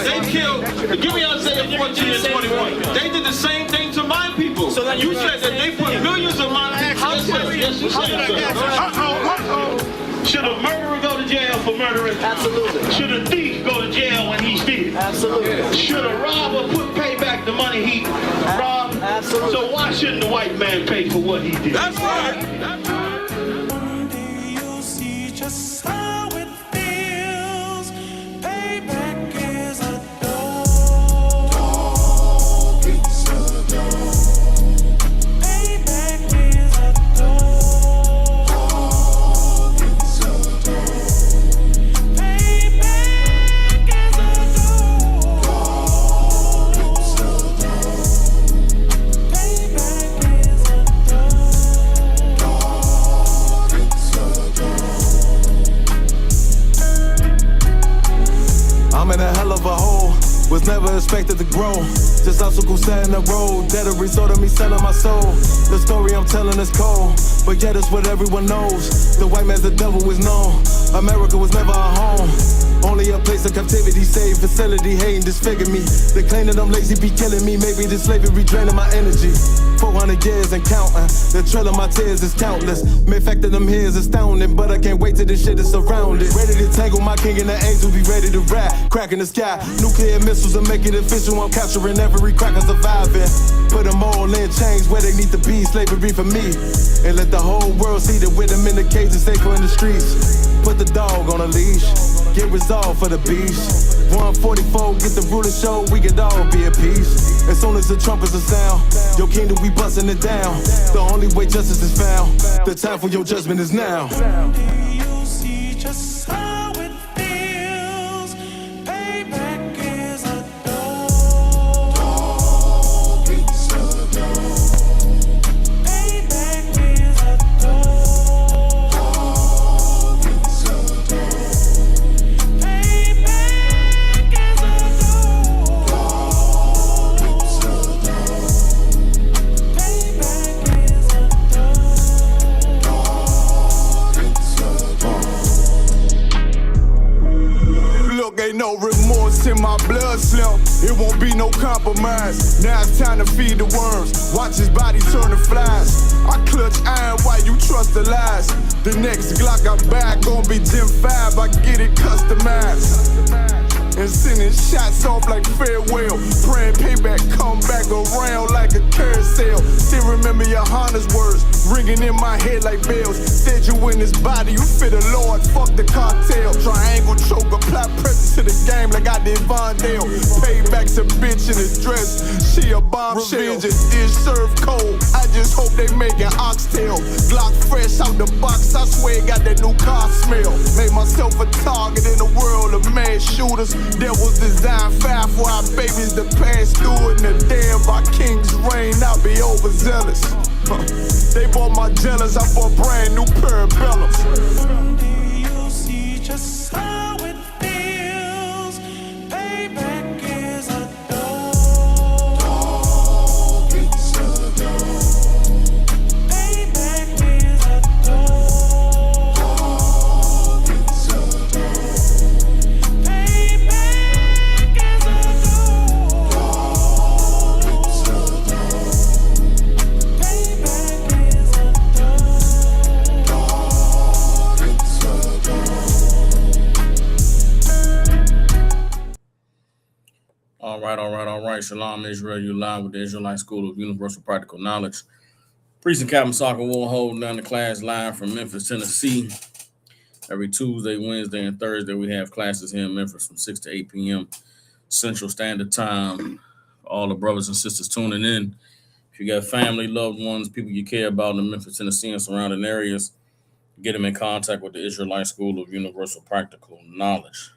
They killed, give me Isaiah 14 and 21. They did the same thing to my people. So you said that they put millions of my yes, you said. Should a murderer go to jail for murdering? Absolutely. Should a thief go to jail when he steals? Absolutely. Should a robber pay back the money he robbed? Absolutely. So why shouldn't the white man pay for what he did? That's right. That's right. One day you'll see just how it feels. Payback is a dog. It's a dog. Payback is a dog. I'm in a hell of a hole, was never expected to grow. Just obstacles set in the road, that a result of me selling my soul. The story I'm telling is cold, but yet it's what everyone knows. The white man's the devil is known. America was never our home, only a place of captivity, safe facility, hating disfigure me. They claim that I'm lazy, be killing me. Maybe this slavery draining my energy. 400 years and counting, the trail of my tears is countless. Main fact that I'm here is astounding, but I can't wait till this shit is surrounded. Ready to tangle my king and the angels, be ready to rap. Crack in the sky, nuclear missiles will make it official. I'm capturing every cracker surviving. Put them all in chains where they need to be, slavery for me. And let the whole world see that with them in the cage and safer in the streets. Put the dog on a leash, get resolved for the beast. 144, get the ruler show, we could all be at peace. As soon as the trumpets are sound, your kingdom we busting it down. The only way justice is found, the time for your judgment is now. You'll see just how it feels. Payback is a dog. It's a dog. Payback is a dog. It's a dog. Payback is a dog. It's a dog. Payback is a dog. Look, ain't no remorse in my blood slim. It won't be no compromise. Now it's time to feed the worms. Watch his body turn to flies. I clutch iron while you trust the lies. The next Glock I buy gon' be Gen 5. I get it customized. And sending shots off like farewell. Praying payback come back around like a carousel. Still remember your Honda's words ringing in my head like bells. Said you in this body, you fit a Lord, fuck the cartel. Triangle choke, apply pressure to the game like I did Vondale. Payback's a bitch in a dress, she a bombshell. Revenge is served cold, I just hope they making oxtail. Glock fresh out the box, I swear it got that new car smell. Made myself a target in the world of mass shooters. That was designed fast for our babies to pass through. In the day of our king's reign, I'll be overzealous. They bought my jealous, I bought brand new parabellums. Someday you'll see just how it feels. Payback is a dog. It's a dog. Payback is a dog. It's a dog. Payback is a dog. It's a dog. Payback is a All right. Shalom, Israel. You're live with the Israelite School of Universal Practical Knowledge. Priest and Captain Soccer will hold down the class live from Memphis, Tennessee. Every Tuesday, Wednesday, and Thursday, we have classes here in Memphis from 6 to 8 p.m. Central Standard Time. For all the brothers and sisters tuning in, if you got family, loved ones, people you care about in the Memphis, Tennessee, and surrounding areas, get them in contact with the Israelite School of Universal Practical Knowledge.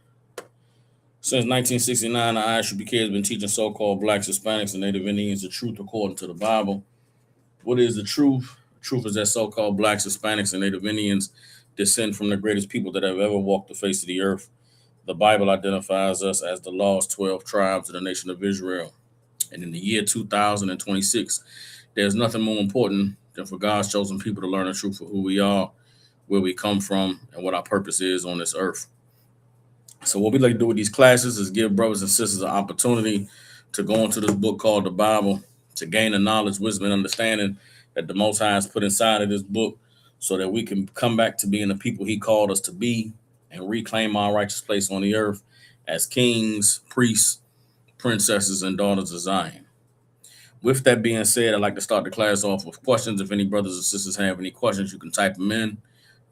Since 1969, the ISUPK has been teaching so-called Blacks, Hispanics, and Native Indians the truth according to the Bible. What is the truth? The truth is that so-called Blacks, Hispanics, and Native Indians descend from the greatest people that have ever walked the face of the earth. The Bible identifies us as the lost 12 tribes of the nation of Israel. And in the year 2026, there's nothing more important than for God's chosen people to learn the truth of who we are, where we come from, and what our purpose is on this earth. So what we like to do with these classes is give brothers and sisters an opportunity to go into this book called the Bible, to gain the knowledge, wisdom, and understanding that the Most High has put inside of this book, so that we can come back to being the people he called us to be and reclaim our righteous place on the earth as kings, priests, princesses, and daughters of Zion. With that being said, I'd like to start the class off with questions. If any brothers and sisters have any questions, you can type them in.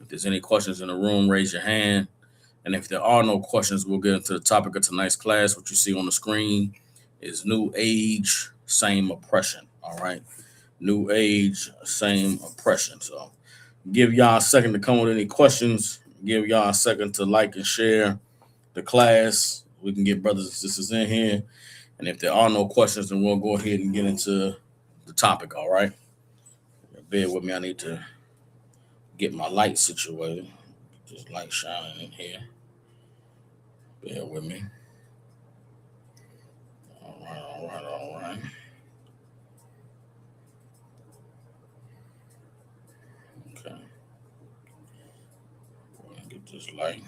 If there's any questions in the room, raise your hand. And if there are no questions, we'll get into the topic of tonight's class. What you see on the screen is New Age, Same Oppression. All right. New Age, Same Oppression. So give y'all a second to come with any questions. Give y'all a second to like and share the class. We can get brothers and sisters in here. And if there are no questions, then we'll go ahead and get into the topic. All right. Bear with me. I need to get my light situated. Just light shining in here. Bear with me. All right. Okay. We're gonna get this light.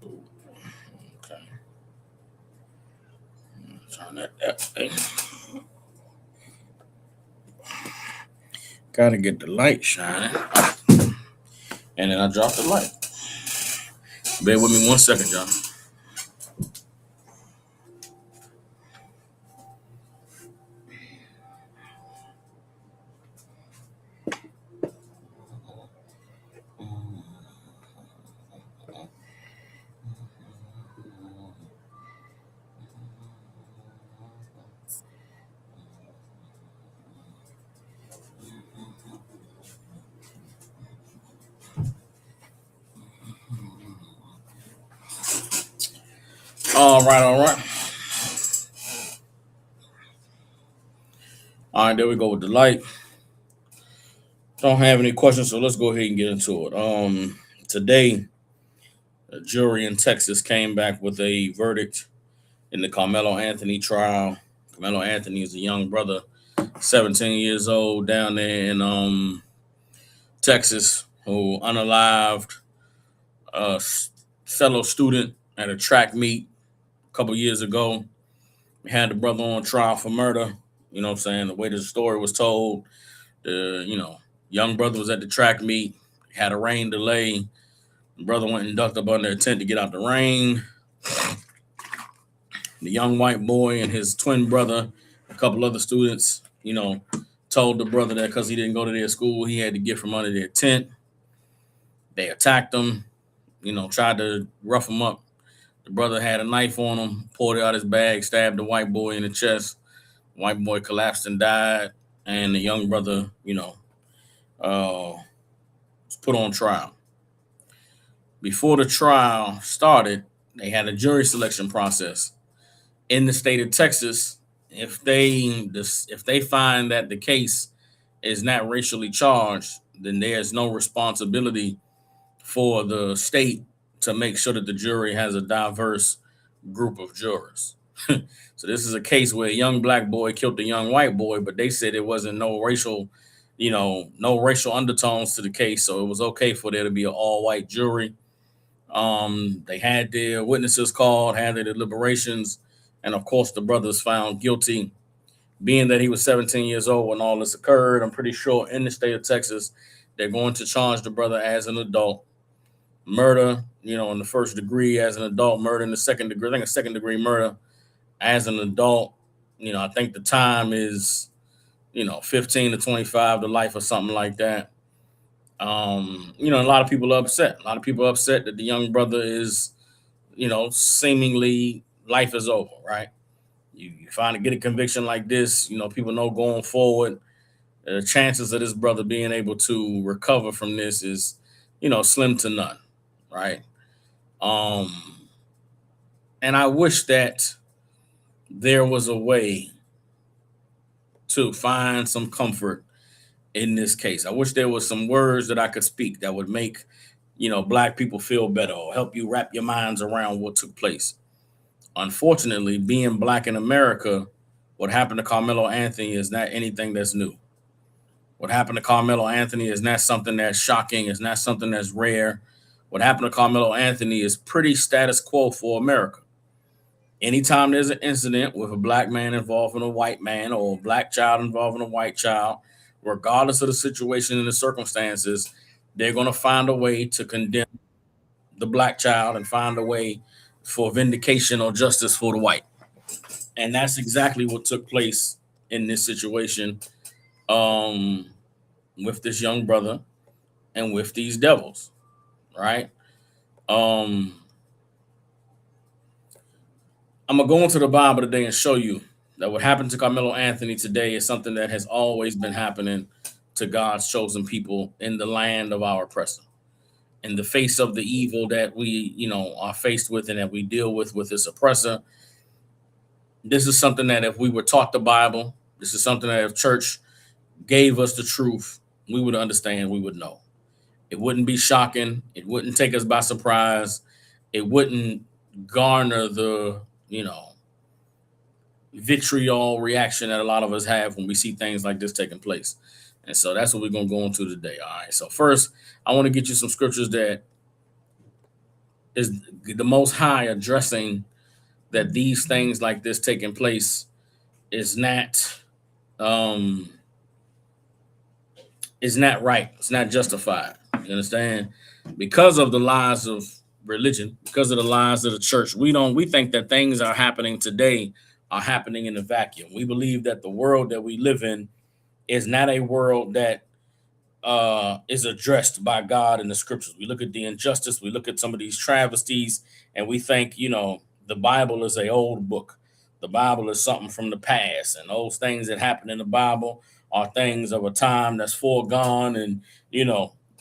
Okay. Turn that way. Gotta get the light shining. And then I dropped the light. Bear with me 1 second, y'all. All right. All right, there we go with the light. Don't have any questions, so let's go ahead and get into it. Today, a jury in Texas came back with a verdict in the Karmelo Anthony trial. Karmelo Anthony is a young brother, 17 years old, down there in Texas, who unalived a fellow student at a track meet a couple years ago. We had the brother on trial for murder. You know what I'm saying? The way the story was told, the young brother was at the track meet, had a rain delay. The brother went and ducked up under a tent to get out the rain. The young white boy and his twin brother, a couple other students, told the brother that because he didn't go to their school, he had to get from under their tent. They attacked him, tried to rough him up. The brother had a knife on him, pulled it out his bag, stabbed the white boy in the chest. The white boy collapsed and died. And the young brother, was put on trial. Before the trial started, they had a jury selection process. In the state of Texas, if they find that the case is not racially charged, then there's no responsibility for the state to make sure that the jury has a diverse group of jurors. So this is a case where a young black boy killed a young white boy, but they said it wasn't no racial undertones to the case, so it was okay for there to be an all-white jury. They had their witnesses called, had their deliberations, and of course the brother's found guilty. Being that he was 17 years old when all this occurred, I'm pretty sure in the state of Texas, they're going to charge the brother as an adult. Murder, in the first degree as an adult, murder in the second degree, I think a second degree murder as an adult. I think the time is, 15 to 25 to life or something like that. A lot of people are upset. A lot of people are upset that the young brother is, seemingly life is over, right? You finally get a conviction like this, people know going forward, the chances of this brother being able to recover from this is, slim to none, right? And I wish that there was a way to find some comfort in this case. I wish there was some words that I could speak that would make, black people feel better or help you wrap your minds around what took place. Unfortunately, being black in America, what happened to Karmelo Anthony is not anything that's new. What happened to Karmelo Anthony is not something that's shocking. It's not something that's rare. what happened to Karmelo Anthony is pretty status quo for America. Anytime there's an incident with a black man involving a white man or a black child involving a white child, regardless of the situation and the circumstances, they're going to find a way to condemn the black child and find a way for vindication or justice for the white. And that's exactly what took place in this situation with this young brother and with these devils, right? I'm going to go into the Bible today and show you that what happened to Karmelo Anthony today is something that has always been happening to God's chosen people in the land of our oppressor. In the face of the evil that we, are faced with and that we deal with this oppressor, this is something that if we were taught the Bible, this is something that if church gave us the truth, we would understand, we would know. It wouldn't be shocking. It wouldn't take us by surprise. It wouldn't garner the, vitriol reaction that a lot of us have when we see things like this taking place. And so that's what we're going to go into today. All right. So first, I want to get you some scriptures that is the Most High addressing that these things like this taking place is not right. It's not justified. You understand? Because of the lies of religion, because of the lies of the church, we think that things are happening today are happening in a vacuum. We believe that the world that we live in is not a world that is addressed by God in the scriptures. We look at the injustice, we look at some of these travesties, and we think, the Bible is an old book. The Bible is something from the past, and those things that happen in the Bible are things of a time that's foregone. And,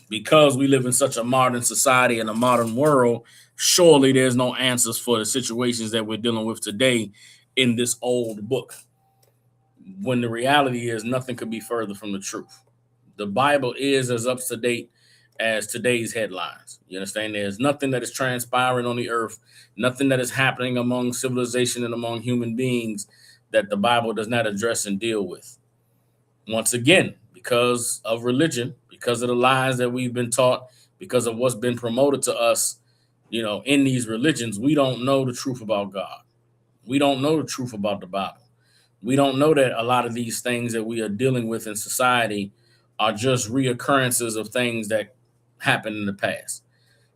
because we live in such a modern society and a modern world, surely there's no answers for the situations that we're dealing with today in this old book. When the reality is nothing could be further from the truth. The Bible is as up to date as today's headlines. You understand? There's nothing that is transpiring on the earth, nothing that is happening among civilization and among human beings that the Bible does not address and deal with. Once again, because of religion, because of the lies that we've been taught, because of what's been promoted to us, in these religions, we don't know the truth about God. We don't know the truth about the Bible. We don't know that a lot of these things that we are dealing with in society are just reoccurrences of things that happened in the past.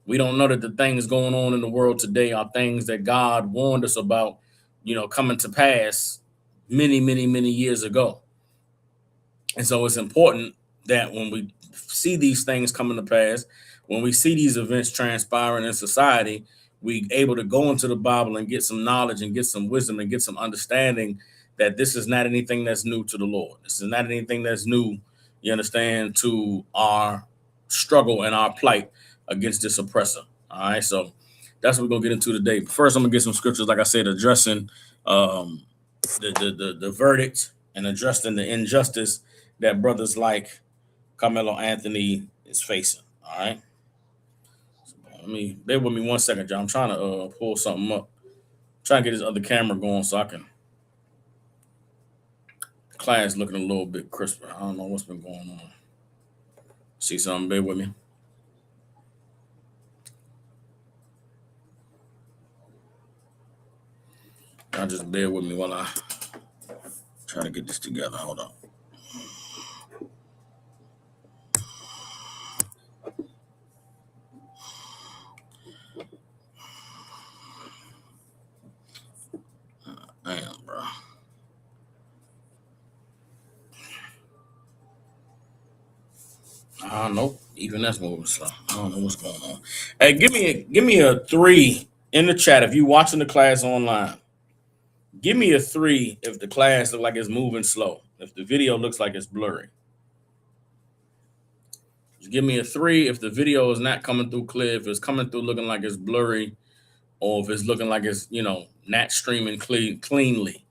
We don't know that the things going on in the world today are things that God warned us about, coming to pass many, many, many years ago. And so it's important that when we see these things coming to pass, when we see these events transpiring in society, we able to go into the Bible and get some knowledge and get some wisdom and get some understanding that this is not anything that's new to the Lord. This is not anything that's new, you understand, to our struggle and our plight against this oppressor. All right, so that's what we're going to get into today. But first, I'm going to get some scriptures, like I said, addressing the verdict and addressing the injustice that brothers like Karmelo Anthony is facing. All right. So bear with me 1 second, John. I'm trying to pull something up. Trying to get this other camera going so I can. The class looking a little bit crisper. I don't know what's been going on. See something? Bear with me. Y'all just bear with me while I try to get this together. Hold on. Damn, bro. Nope. Even that's moving slow. I don't know what's going on. Hey, give me a 3 in the chat if you're watching the class online. Give me a 3 if the class looks like it's moving slow. If the video looks like it's blurry. Just give me a 3 if the video is not coming through clear, if it's coming through looking like it's blurry, or if it's looking like it's, not streaming cleanly.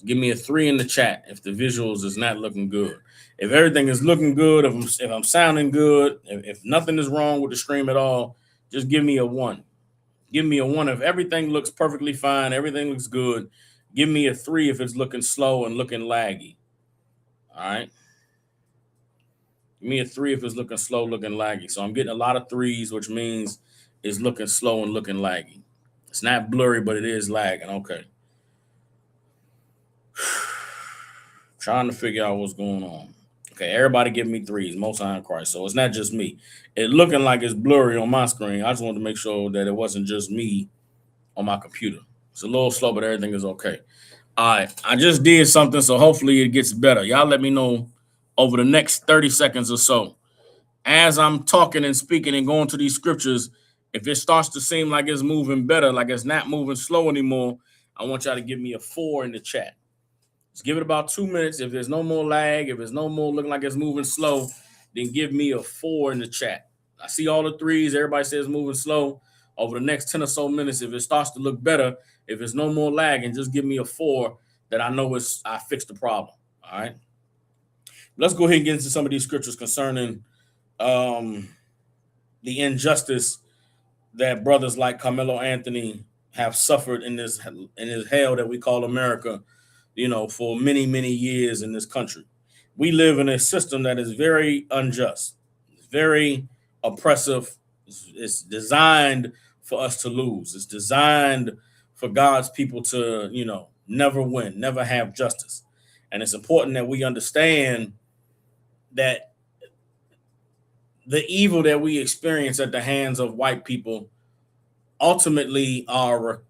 Give me a 3 in the chat if the visuals is not looking good. If everything is looking good, if I'm sounding good, if nothing is wrong with the stream at all, just give me a 1. Give me a 1 if everything looks perfectly fine, everything looks good. Give me a 3 if it's looking slow and looking laggy. All right. Give me a 3 if it's looking slow, looking laggy. So I'm getting a lot of 3s, which means is looking slow and looking laggy. It's not blurry, but it is lagging. Okay. Trying to figure out what's going on. Okay, everybody give me threes, Most High in Christ. So it's not just me. It looking like it's blurry on my screen. I just wanted to make sure that it wasn't just me on my computer. It's a little slow, but everything is okay. All right, I just did something, so hopefully it gets better. Y'all let me know over the next 30 seconds or so. As I'm talking and speaking and going to these scriptures, if it starts to seem like it's moving better, like it's not moving slow anymore, I want y'all to give me a 4 in the chat. Just give it about 2 minutes. If there's no more lag, if there's no more looking like it's moving slow, then give me a 4 in the chat. I see all the threes. Everybody says moving slow. Over the next 10 or so minutes, if it starts to look better, if there's no more lag, and just give me a 4 that I know I fixed the problem. All right. Let's go ahead and get into some of these scriptures concerning the injustice that brothers like Karmelo Anthony have suffered in this hell that we call America, for many, many years in this country. We live in a system that is very unjust. It's very oppressive. It's designed for us to lose. It's designed for God's people to, never win, never have justice. And it's important that we understand that the evil that we experience at the hands of white people ultimately are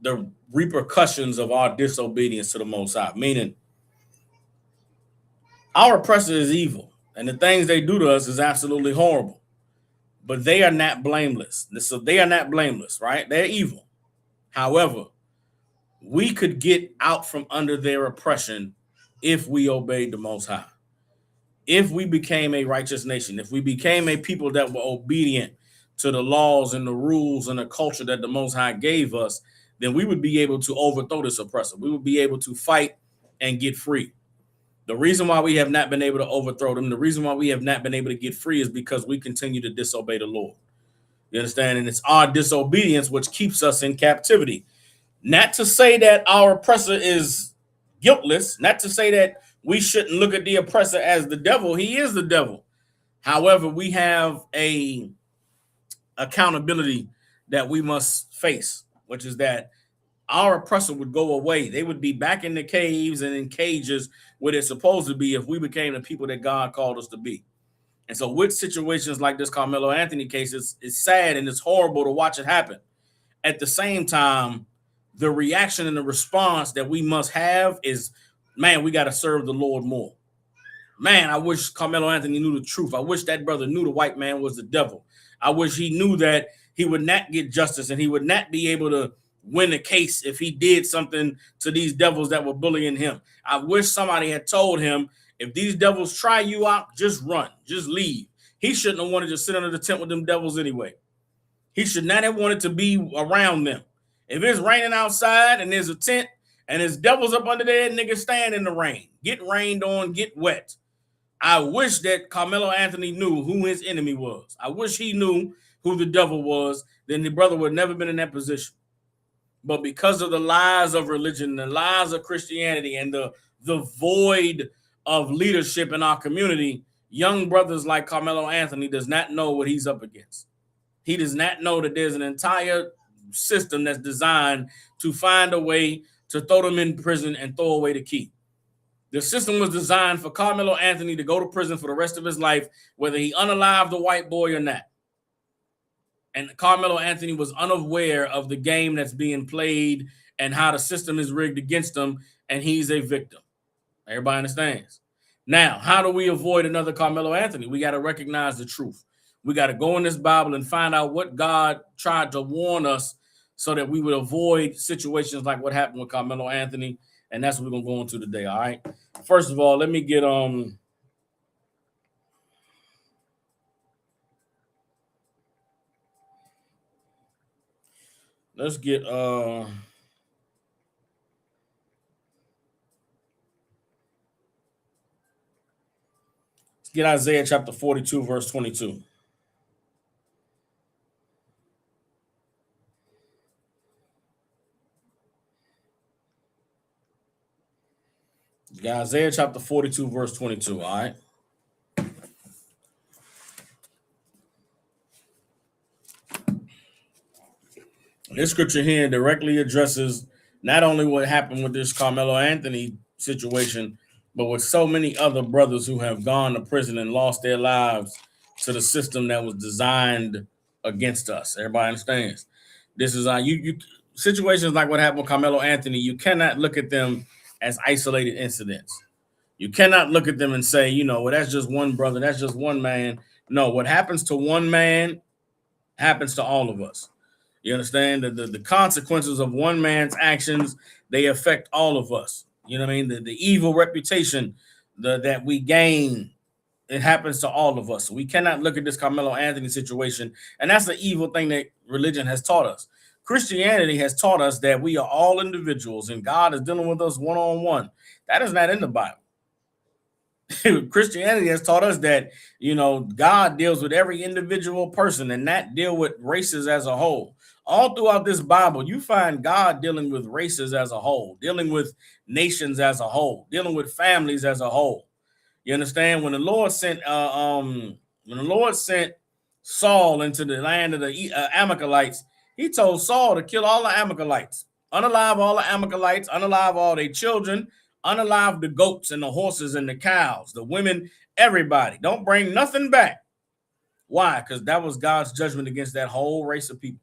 the repercussions of our disobedience to the Most High, meaning our oppressor is evil, and the things they do to us is absolutely horrible, but they are not blameless. So they are not blameless, right? They're evil. However, we could get out from under their oppression if we obeyed the Most High. If we became a righteous nation, if we became a people that were obedient to the laws and the rules and the culture that the Most High gave us, then we would be able to overthrow this oppressor. We would be able to fight and get free. The reason why we have not been able to overthrow them, the reason why we have not been able to get free is because we continue to disobey the Lord. You understand? And it's our disobedience which keeps us in captivity. Not to say that our oppressor is guiltless, not to say that we shouldn't look at the oppressor as the devil. He is the devil. However, we have a accountability that we must face, which is that our oppressor would go away. They would be back in the caves and in cages where they're supposed to be if we became the people that God called us to be. And so with situations like this Karmelo Anthony case, it's sad and it's horrible to watch it happen. At the same time, the reaction and the response that we must have is, man, we got to serve the Lord more. Man, I wish Karmelo Anthony knew the truth. I wish that brother knew the white man was the devil. I wish he knew that he would not get justice and he would not be able to win a case if he did something to these devils that were bullying him. I wish somebody had told him, if these devils try you out, just run, just leave. He shouldn't have wanted to sit under the tent with them devils anyway. He should not have wanted to be around them. If it's raining outside and there's a tent and there's devils up under there, niggas stand in the rain. Get rained on, get wet. I wish that Karmelo Anthony knew who his enemy was. I wish he knew who the devil was. Then the brother would have never been in that position. But because of the lies of religion, the lies of Christianity, and the void of leadership in our community, young brothers like Karmelo Anthony does not know what he's up against. He does not know that there's an entire system that's designed to find a way to throw them in prison and throw away the key. The system was designed for Karmelo Anthony to go to prison for the rest of his life, whether he unalived the white boy or not. And Karmelo Anthony was unaware of the game that's being played and how the system is rigged against him, and he's a victim. Everybody understands. Now, how do we avoid another Karmelo Anthony? We got to recognize the truth. We got to go in this Bible and find out what God tried to warn us so that we would avoid situations like what happened with Karmelo Anthony. And that's what we're going to go into today, all right? First of all, let me get let's get Isaiah chapter 42, verse 22. Isaiah chapter 42, verse 22, all right? This scripture here directly addresses not only what happened with this Karmelo Anthony situation, but with so many other brothers who have gone to prison and lost their lives to the system that was designed against us. Everybody understands. This is you situations like what happened with Karmelo Anthony. You cannot look at them as isolated incidents. You cannot look at them and say, well, that's just one brother, that's just one man. No, what happens to one man happens to all of us. You understand? The consequences of one man's actions, they affect all of us. You know what I mean? The evil reputation that we gain, it happens to all of us. So we cannot look at this Karmelo Anthony situation. And that's the evil thing that religion has taught us. Christianity has taught us that we are all individuals and God is dealing with us one-on-one. That is not in the Bible. Christianity has taught us that, God deals with every individual person and not deal with races as a whole. All throughout this Bible, you find God dealing with races as a whole, dealing with nations as a whole, dealing with families as a whole. You understand? When the Lord sent Saul into the land of the Amalekites, he told Saul to kill all the Amalekites, unalive all the Amalekites, unalive all their children, unalive the goats and the horses and the cows, the women, everybody. Don't bring nothing back. Why? Because that was God's judgment against that whole race of people.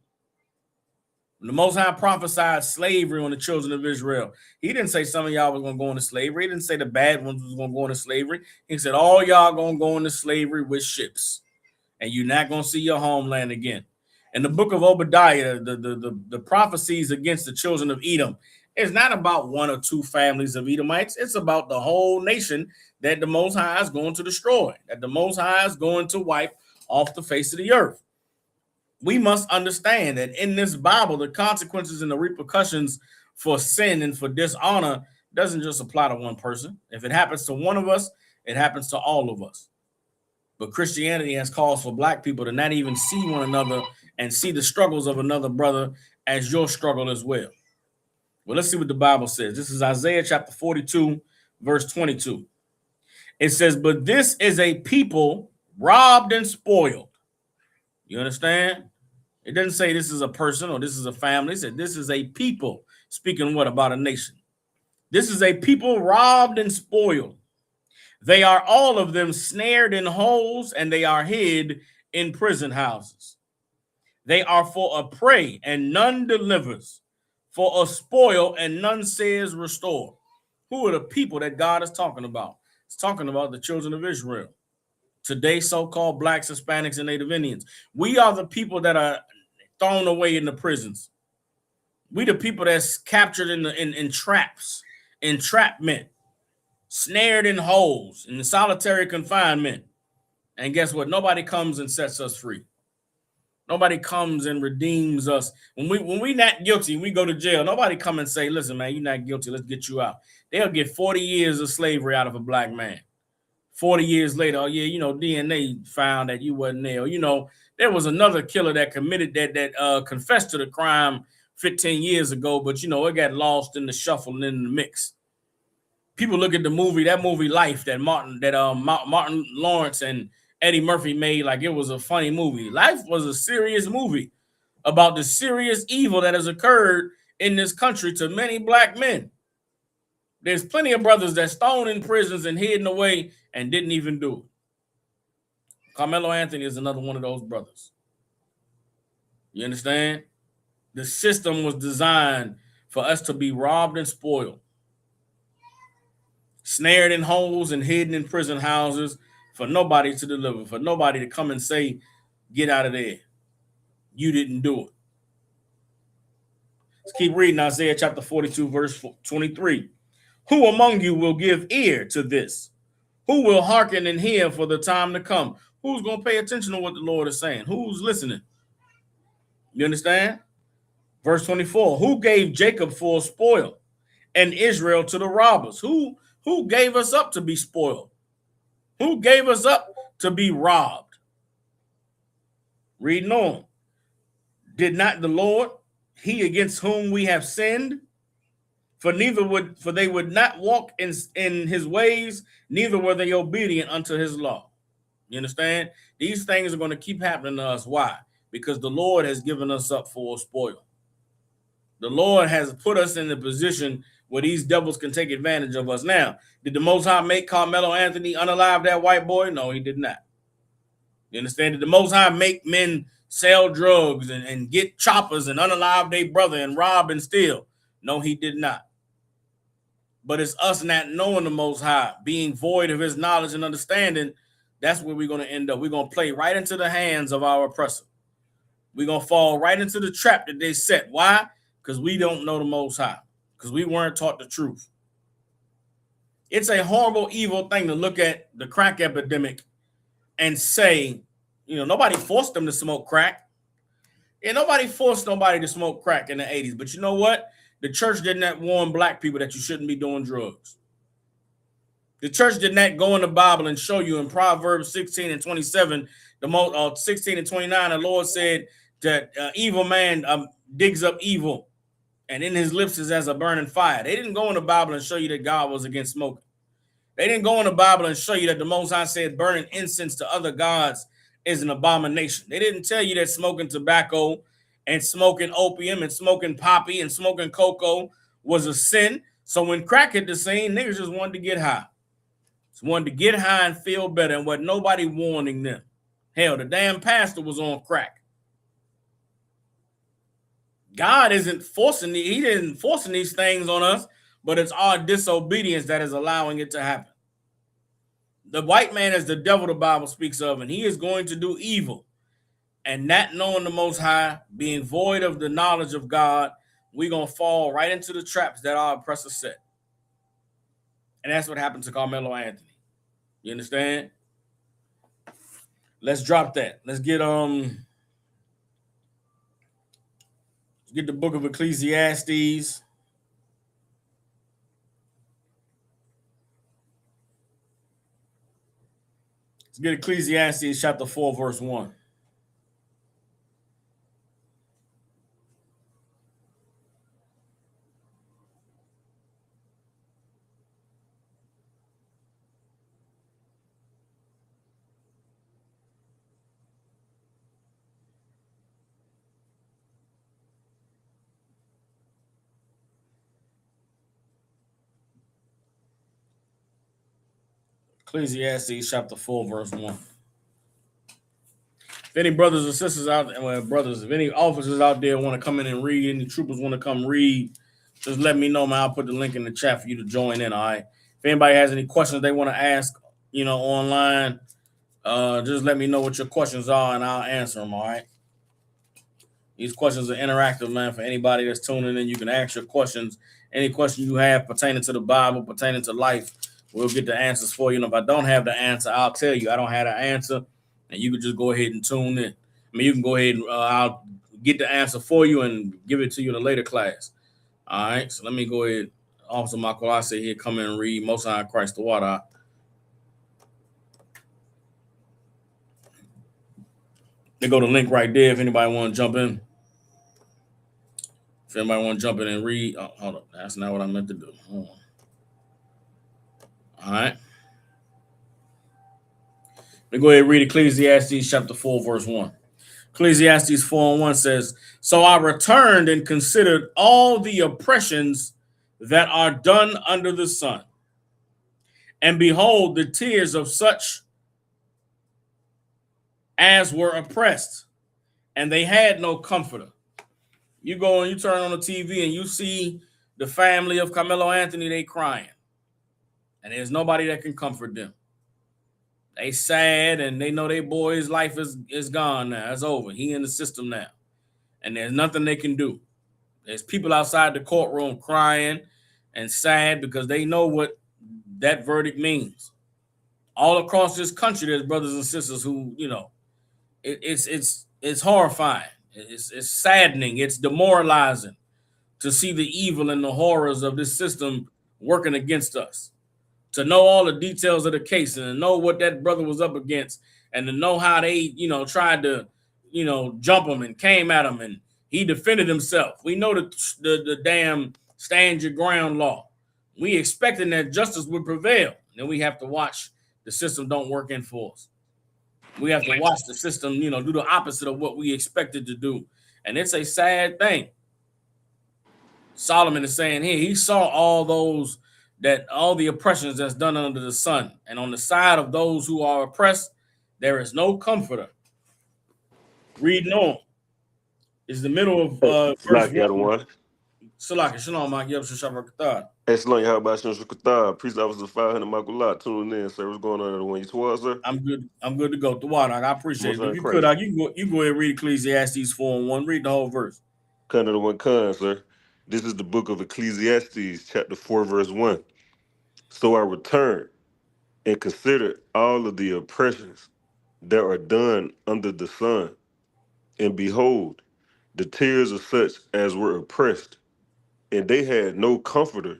When the Most High prophesied slavery on the children of Israel, he didn't say some of y'all was going to go into slavery. He didn't say the bad ones was going to go into slavery. He said all y'all going to go into slavery with ships, and you're not going to see your homeland again. In the book of Obadiah, the prophecies against the children of Edom, it's not about one or two families of Edomites. It's about the whole nation that the Most High is going to destroy, that the Most High is going to wipe off the face of the earth. We must understand that in this Bible, the consequences and the repercussions for sin and for dishonor doesn't just apply to one person. If it happens to one of us, it happens to all of us. But Christianity has calls for black people to not even see one another and see the struggles of another brother as your struggle as well. Well, let's see what the Bible says. This is Isaiah chapter 42, verse 22. It says, but this is a people robbed and spoiled. You understand? It doesn't say this is a person or this is a family. It said this is a people. Speaking what about a nation? This is a people robbed and spoiled. They are all of them snared in holes and they are hid in prison houses. They are for a prey and none delivers, for a spoil and none says restore. Who are the people that God is talking about? It's talking about the children of Israel. Today, so-called blacks, Hispanics, and Native Indians. We are the people that are thrown away in the prisons. We the people that's captured in traps, entrapment, snared in holes, in solitary confinement. And guess what? Nobody comes and sets us free. Nobody comes and redeems us. When we not guilty, we go to jail. Nobody come and say, listen, man, you're not guilty. Let's get you out. They'll get 40 years of slavery out of a black man. 40 years later, oh yeah, DNA found that you wasn't there. There was another killer that committed that confessed to the crime 15 years ago, but it got lost in the shuffle and in the mix. People look at that movie Life that Martin Lawrence and Eddie Murphy made like it was a funny movie. Life was a serious movie about the serious evil that has occurred in this country to many black men. There's plenty of brothers that's thrown in prisons and hidden away and didn't even do it. Karmelo Anthony is another one of those brothers. You understand? The system was designed for us to be robbed and spoiled, snared in holes and hidden in prison houses, for nobody to deliver, for nobody to come and say, get out of there. You didn't do it. Let's keep reading Isaiah chapter 42, verse 23. Who among you will give ear to this? Who will hearken and hear for the time to come? Who's going to pay attention to what the Lord is saying? Who's listening? You understand? Verse 24. Who gave Jacob for a spoil and Israel to the robbers? Who gave us up to be spoiled? Who gave us up to be robbed? Reading on. Did not the Lord, he against whom we have sinned? For they would not walk in his ways, neither were they obedient unto his law. You understand? These things are going to keep happening to us. Why? Because the Lord has given us up for a spoil. The Lord has put us in the position where these devils can take advantage of us. Now, did the Most High make Karmelo Anthony unalive that white boy? No, he did not. You understand? Did the Most High make men sell drugs and get choppers and unalive their brother and rob and steal? No, he did not. But it's us not knowing the Most High, being void of his knowledge and understanding. That's where we're going to end up. We're going to play right into the hands of our oppressor. We're going to fall right into the trap that they set. Why? Because we don't know the Most High, because we weren't taught the truth. It's a horrible, evil thing to look at the crack epidemic and say, nobody forced them to smoke crack. Yeah, nobody forced nobody to smoke crack in the 80s. But you know what? The church did not warn black people that you shouldn't be doing drugs. The church did not go in the Bible and show you in Proverbs 16 and 27, 16 and 29, the Lord said that evil man digs up evil, and in his lips is as a burning fire. They didn't go in the Bible and show you that God was against smoking. They didn't go in the Bible and show you that the Most High said burning incense to other gods is an abomination. They didn't tell you that smoking tobacco and smoking opium and smoking poppy and smoking cocoa was a sin. So when crack hit the scene, niggas just wanted to get high. Just wanted to get high and feel better, and wasn't nobody warning them. Hell, the damn pastor was on crack. God isn't forcing these things on us, but it's our disobedience that is allowing it to happen. The white man is the devil the Bible speaks of, and he is going to do evil. And not knowing the Most High, being void of the knowledge of God, we're going to fall right into the traps that our oppressor set. And that's what happened to Karmelo Anthony. You understand? Let's drop that. Let's get the book of Ecclesiastes. Let's get Ecclesiastes chapter 4, verse 1. Ecclesiastes chapter 4, verse 1. If any brothers or sisters out there, if any officers out there want to come in and read, any troopers want to come read, just let me know, man. I'll put the link in the chat for you to join in, all right? If anybody has any questions they want to ask, online, just let me know what your questions are, and I'll answer them, all right? These questions are interactive, man. For anybody that's tuning in, you can ask your questions. Any question you have pertaining to the Bible, pertaining to life, we'll get the answers for you. And if I don't have the answer, I'll tell you I don't have the answer, and you can just go ahead and tune in. You can go ahead and I'll get the answer for you and give it to you in a later class. All right, so let me go ahead. Officer Michael, I say here, come in and read Most High Christ the Water. They go to the link right there if anybody want to jump in. If anybody want to jump in and read, hold up, that's not what I meant to do. Hold on. All right. Let me go ahead and read Ecclesiastes chapter 4, verse 1. Ecclesiastes 4 and 1 says, "So I returned and considered all the oppressions that are done under the sun. And behold, the tears of such as were oppressed, and they had no comforter." You go and you turn on the TV and you see the family of Karmelo Anthony, they crying. And there's nobody that can comfort them. They sad, and they know their boy's life is gone now. It's over. He in the system now. And there's nothing they can do. There's people outside the courtroom crying and sad because they know what that verdict means. All across this country, there's brothers and sisters who, it's horrifying. It's saddening. It's demoralizing to see the evil and the horrors of this system working against us. To know all the details of the case and to know what that brother was up against and to know how they, tried to, jump him and came at him and he defended himself. We know the damn stand your ground law. We expecting that justice would prevail. Then we have to watch the system don't work in for us. We have to watch the system, do the opposite of what we expected to do. And it's a sad thing. Solomon is saying here, he saw all the oppressions that's done under the sun. And on the side of those who are oppressed, there is no comforter. Reading on. Is the middle of verse 1. Salaki, shalom, Mike. Yep, Shashabra Kathar. Excellent. How about you, Qatar? Police officer 500 Michael Lot tuning in, sir. What's going on at 112, sir? I'm good to go. The water. I appreciate it. If you crazy. could, you go ahead and read Ecclesiastes 4:1. Read the whole verse. Kind of the one con, sir. This is the book of Ecclesiastes, chapter 4, verse 1. So I returned and considered all of the oppressions that are done under the sun. And behold, the tears of such as were oppressed, and they had no comforter.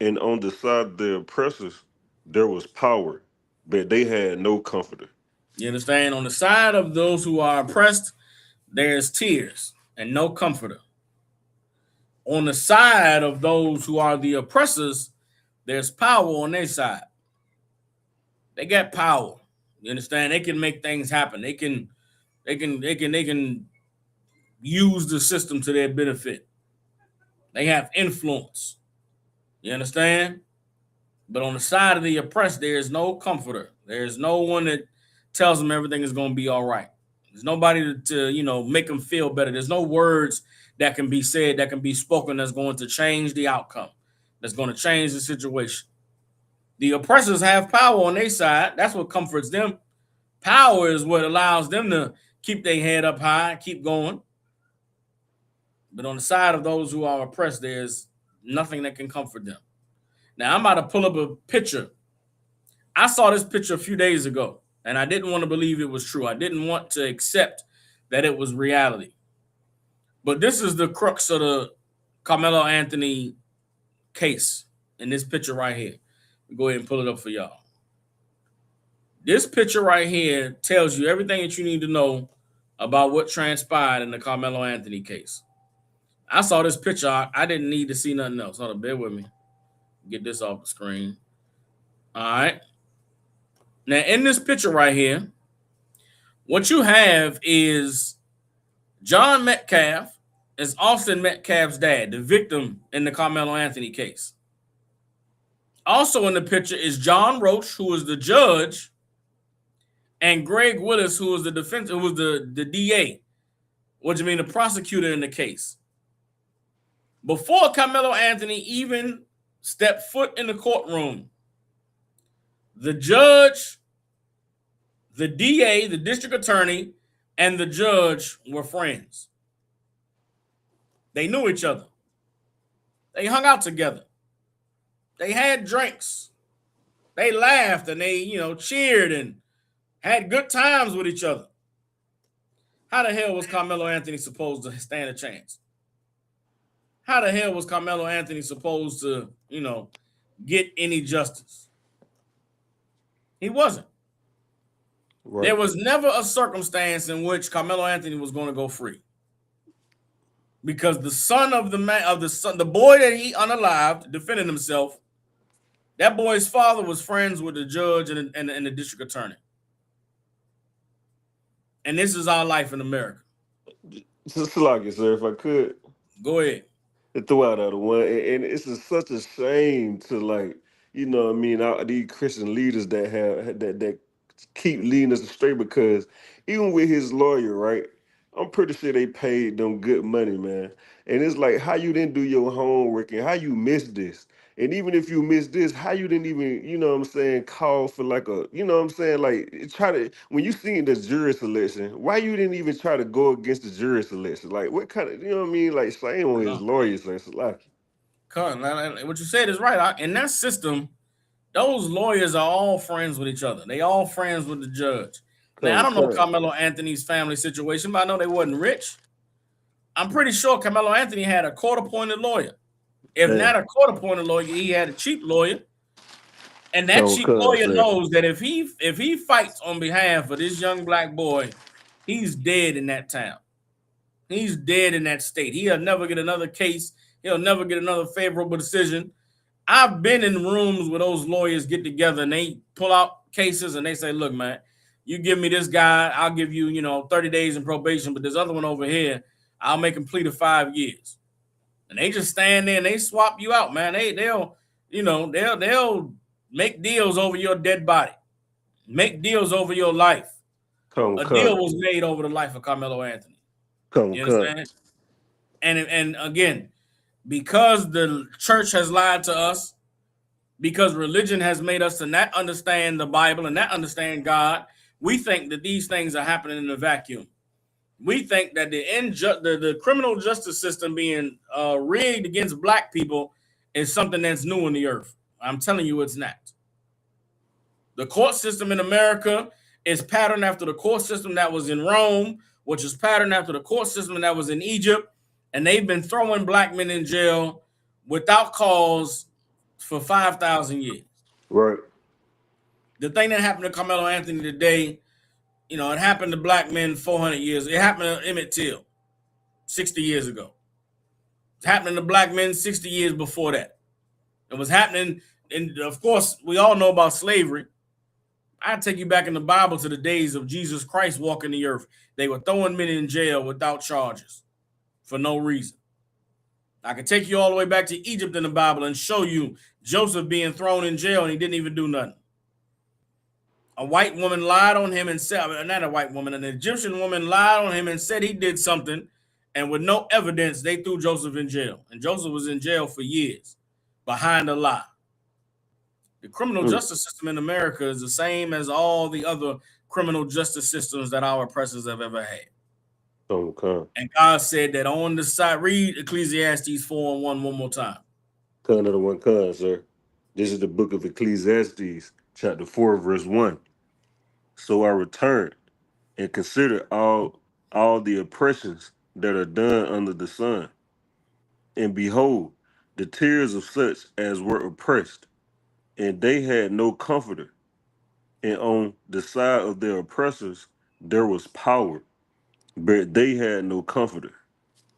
And on the side of the oppressors, there was power, but they had no comforter. You understand? On the side of those who are oppressed, there's tears and no comforter. On the side of those who are the oppressors, there's power on their side. They got power. You understand? They can make things happen. They can use the system to their benefit. They have influence. You understand? But on the side of the oppressed, there is no comforter. There's no one that tells them everything is going to be all right. There's nobody to make them feel better. There's no words that can be said, that can be spoken, that's going to change the outcome, that's going to change the situation. The oppressors have power on their side. That's what comforts them. Power is what allows them to keep their head up high, keep going. But on the side of those who are oppressed, there's nothing that can comfort them. Now, I'm about to pull up a picture. I saw this picture a few days ago, and I didn't want to believe it was true. I didn't want to accept that it was reality. But this is the crux of the Karmelo Anthony case in this picture right here. Go ahead and pull it up for y'all. This picture right here tells you everything that you need to know about what transpired in the Karmelo Anthony case. I saw this picture. I didn't need to see nothing else. Hold on, bear with me. Get this off the screen. All right. Now, in this picture right here, what you have is John Metcalf is Austin Metcalf's dad, the victim in the Karmelo Anthony case. Also in the picture is John Roach, who was the judge, and Greg Willis, who was the defense, who was the DA. What do you mean, the prosecutor in the case? Before Karmelo Anthony even stepped foot in the courtroom, the judge, the DA, the district attorney, and the judge were friends. They knew each other. They hung out together. They had drinks. They laughed and they, cheered and had good times with each other. How the hell was Karmelo Anthony supposed to stand a chance? How the hell was Karmelo Anthony supposed to, get any justice? He wasn't. Right. There was never a circumstance in which Karmelo Anthony was going to go free. Because the son of the boy that he unalived, defending himself, that boy's father was friends with the judge and the district attorney. And this is our life in America. Just like it, sir, if I could. Go ahead. Throw out of one. And it's just such a shame to these Christian leaders that keep leading us astray, because even with his lawyer, right, I'm pretty sure they paid them good money, man. And it's like, how you didn't do your homework and how you missed this. And even if you missed this, how you didn't even, call for like a, when you seen the jury selection, why you didn't even try to go against the jury selection? Like, what kind of, like, shame on his lawyers, sir. Like, what you said is right. In that system, those lawyers are all friends with each other. They all friends with the judge. Now, I don't know Karmelo Anthony's family situation, but I know they wasn't rich. I'm pretty sure Karmelo Anthony had a court-appointed lawyer. If not a court-appointed lawyer, he had a cheap lawyer. And that cheap lawyer knows that if he fights on behalf of this young black boy, he's dead in that town. He's dead in that state. He'll never get another case. He'll never get another favorable decision. I've been in rooms where those lawyers get together and they pull out cases and they say, look, man, you give me this guy, I'll give you, 30 days in probation, but this other one over here, I'll make him plead to 5 years. and they just stand there and they swap you out, man. They'll make deals over your dead body, make deals over your life. Come, A come, deal was made over the life of Karmelo Anthony. come, You come. understand? And again, because the church has lied to us, because religion has made us to not understand the Bible and not understand God, we think that these things are happening in a vacuum. We think that the criminal justice system being rigged against black people is something that's new in the earth. I'm telling you, it's not. The court system in America is patterned after the court system that was in Rome, which is patterned after the court system that was in Egypt, and they've been throwing black men in jail without cause for 5,000 years. Right. The thing that happened to Karmelo Anthony today, it happened to black men 400 years. It happened to Emmett Till 60 years ago. It's happening to black men 60 years before that. It was happening, and of course, we all know about slavery. I take you back in the Bible to the days of Jesus Christ walking the earth. They were throwing men in jail without charges for no reason. I could take you all the way back to Egypt in the Bible and show you Joseph being thrown in jail and he didn't even do nothing. A white woman lied on him and said, not a white woman, an Egyptian woman lied on him and said he did something, and with no evidence, they threw Joseph in jail. And Joseph was in jail for years behind a lie. The criminal justice system in America is the same as all the other criminal justice systems that our oppressors have ever had. Okay. And God said that on the side, read Ecclesiastes 4:1 one more time. Come, another one, come, sir. This is the book of Ecclesiastes, chapter 4, verse 1. So I returned and considered all the oppressions that are done under the sun. And behold, the tears of such as were oppressed, and they had no comforter. And on the side of their oppressors there was power, but they had no comforter.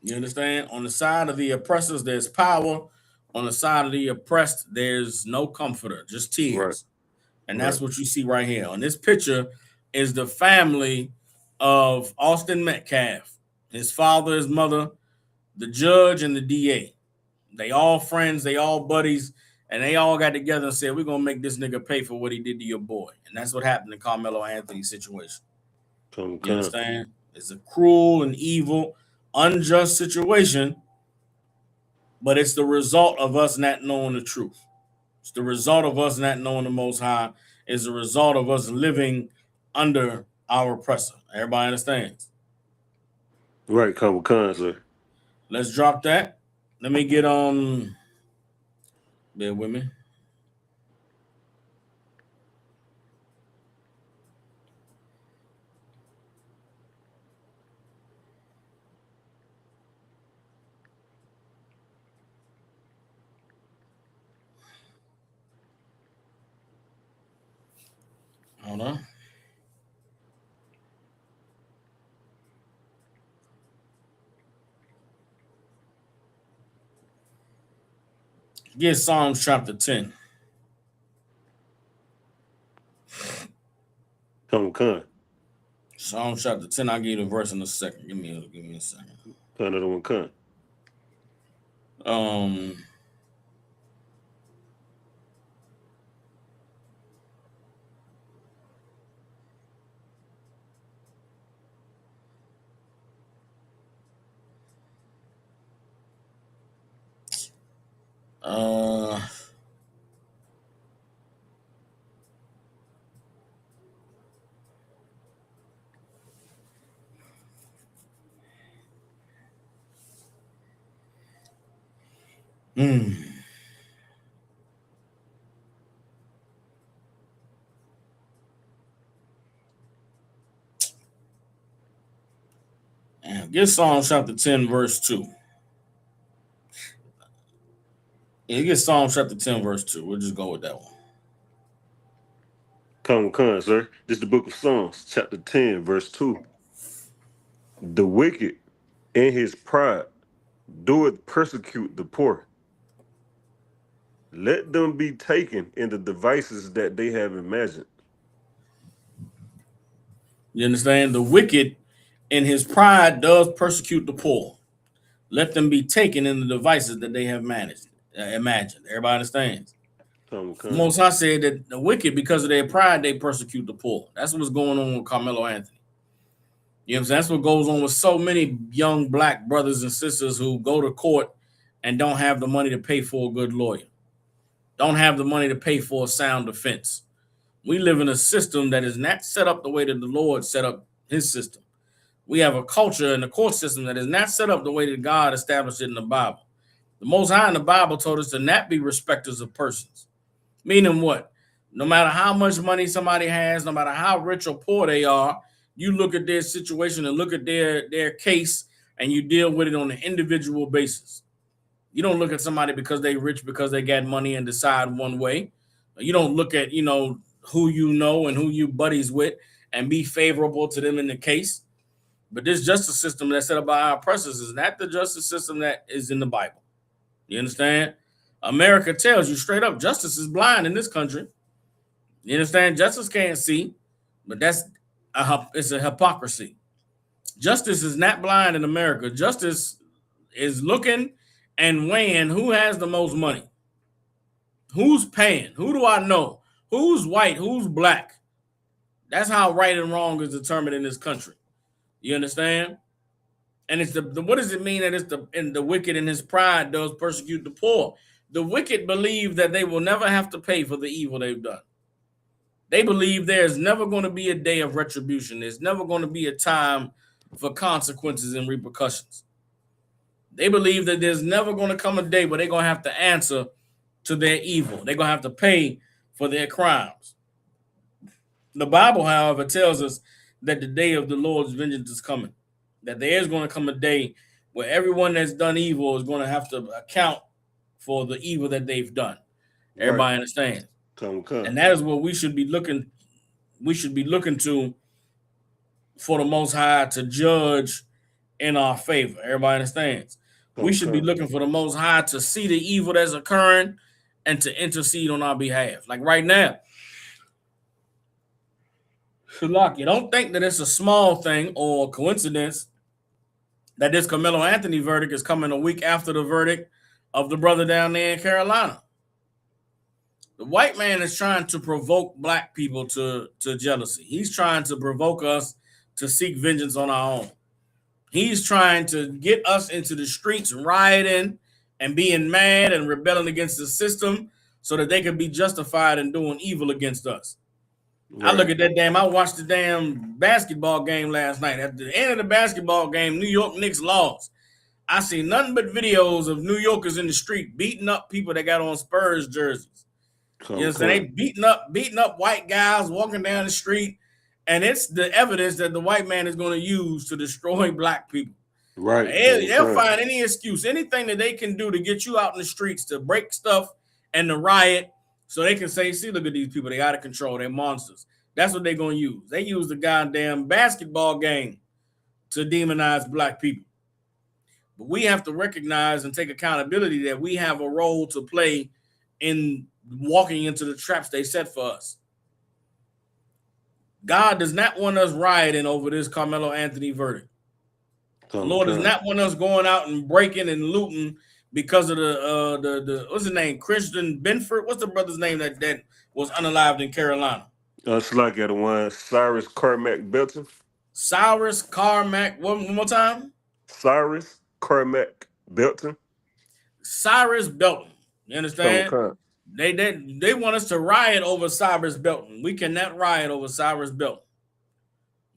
You understand? On the side of the oppressors, there's power. On the side of the oppressed, there's no comforter, just tears. Right. And that's what you see right here. On this picture is the family of Austin Metcalf, his father, his mother, the judge, and the DA. They all friends, they all buddies, and they all got together and said, we're going to make this nigga pay for what he did to your boy. And that's what happened in Karmelo Anthony's situation. You understand? It's a cruel and evil, unjust situation, but it's the result of us not knowing the truth. It's the result of us not knowing the Most High. It's the result of us living under our oppressor. Everybody understands? Right, come, sir. Let's drop that. Let me get on. Bear with me. Hold on. Get Psalms chapter 10. Come. Psalms chapter 10. I'll give you the verse in a second. Give me a second. Another one, come. Get Psalms chapter 10, verse 2. Yeah, get Psalms chapter 10, verse 2. We'll just go with that one. Come, sir. This is the book of Psalms, chapter 10, verse 2. The wicked in his pride doeth persecute the poor. Let them be taken in the devices that they have imagined. You understand? The wicked in his pride does persecute the poor. let them be taken in the devices that they have imagined. Everybody understands. Most High said that the wicked, because of their pride, they persecute the poor. That's what's going on with Karmelo Anthony. You know what I'm saying? That's what goes on with so many young black brothers and sisters who go to court and don't have the money to pay for a good lawyer, don't have the money to pay for a sound defense. We live in a system that is not set up the way that the Lord set up his system. We have a culture in the court system that is not set up the way that God established it in the Bible. The Most High in the Bible told us to not be respecters of persons. Meaning what? No matter how much money somebody has, no matter how rich or poor they are, you look at their situation and look at their case and you deal with it on an individual basis. You don't look at somebody because they rich, because they got money and decide one way. You don't look at, who you know and who you buddies with and be favorable to them in the case. But this justice system that's set up by our oppressors is not the justice system that is in the Bible. You understand? America tells you straight up, justice is blind in this country. You understand? Justice can't see, but it's a hypocrisy. Justice is not blind in America. Justice is looking and weighing who has the most money, who's paying, who do I know, who's white, who's black. That's how right and wrong is determined in this country. You understand? And it's what does it mean that it's the wicked in his pride does persecute the poor? The wicked believe that they will never have to pay for the evil they've done. They believe there's never going to be a day of retribution. There's never going to be a time for consequences and repercussions. They believe that there's never going to come a day where they're going to have to answer to their evil. They're going to have to pay for their crimes. The Bible, however, tells us that the day of the Lord's vengeance is coming, that there is going to come a day where everyone that's done evil is going to have to account for the evil that they've done. Everybody understands. And that is what we should be looking to for the Most High to judge in our favor. Everybody understands. We should be looking for the Most High to see the evil that's occurring and to intercede on our behalf. Like right now, Shalak, you don't think that it's a small thing or coincidence that this Karmelo Anthony verdict is coming a week after the verdict of the brother down there in Carolina. The white man is trying to provoke black people to jealousy. He's trying to provoke us to seek vengeance on our own. He's trying to get us into the streets rioting and being mad and rebelling against the system so that they can be justified in doing evil against us. Right. I look at that I watched the damn basketball game last night. At the end of the basketball game, New York Knicks lost. I see nothing but videos of New Yorkers in the street beating up people that got on Spurs jerseys. You know what I'm saying? They beating up white guys walking down the street, and it's the evidence that the white man is going to use to destroy black people. Right. They'll find any excuse, anything that they can do to get you out in the streets to break stuff and to riot, so they can say, see, look at these people, they out of control, they're monsters. That's what they're going to use. They use the goddamn basketball game to demonize black people. But we have to recognize and take accountability that we have a role to play in walking into the traps they set for us. God does not want us rioting over this Karmelo Anthony verdict. The Lord does not want us going out and breaking and looting because of the what's his name? Christian Benford. What's the brother's name that was unalived in Carolina? It's like the one, Cyrus Carmack Belton. Cyrus Carmack. One more time. Cyrus Carmack Belton. Cyrus Belton. You understand? They want us to riot over Cyrus Belton. We cannot riot over Cyrus Belton.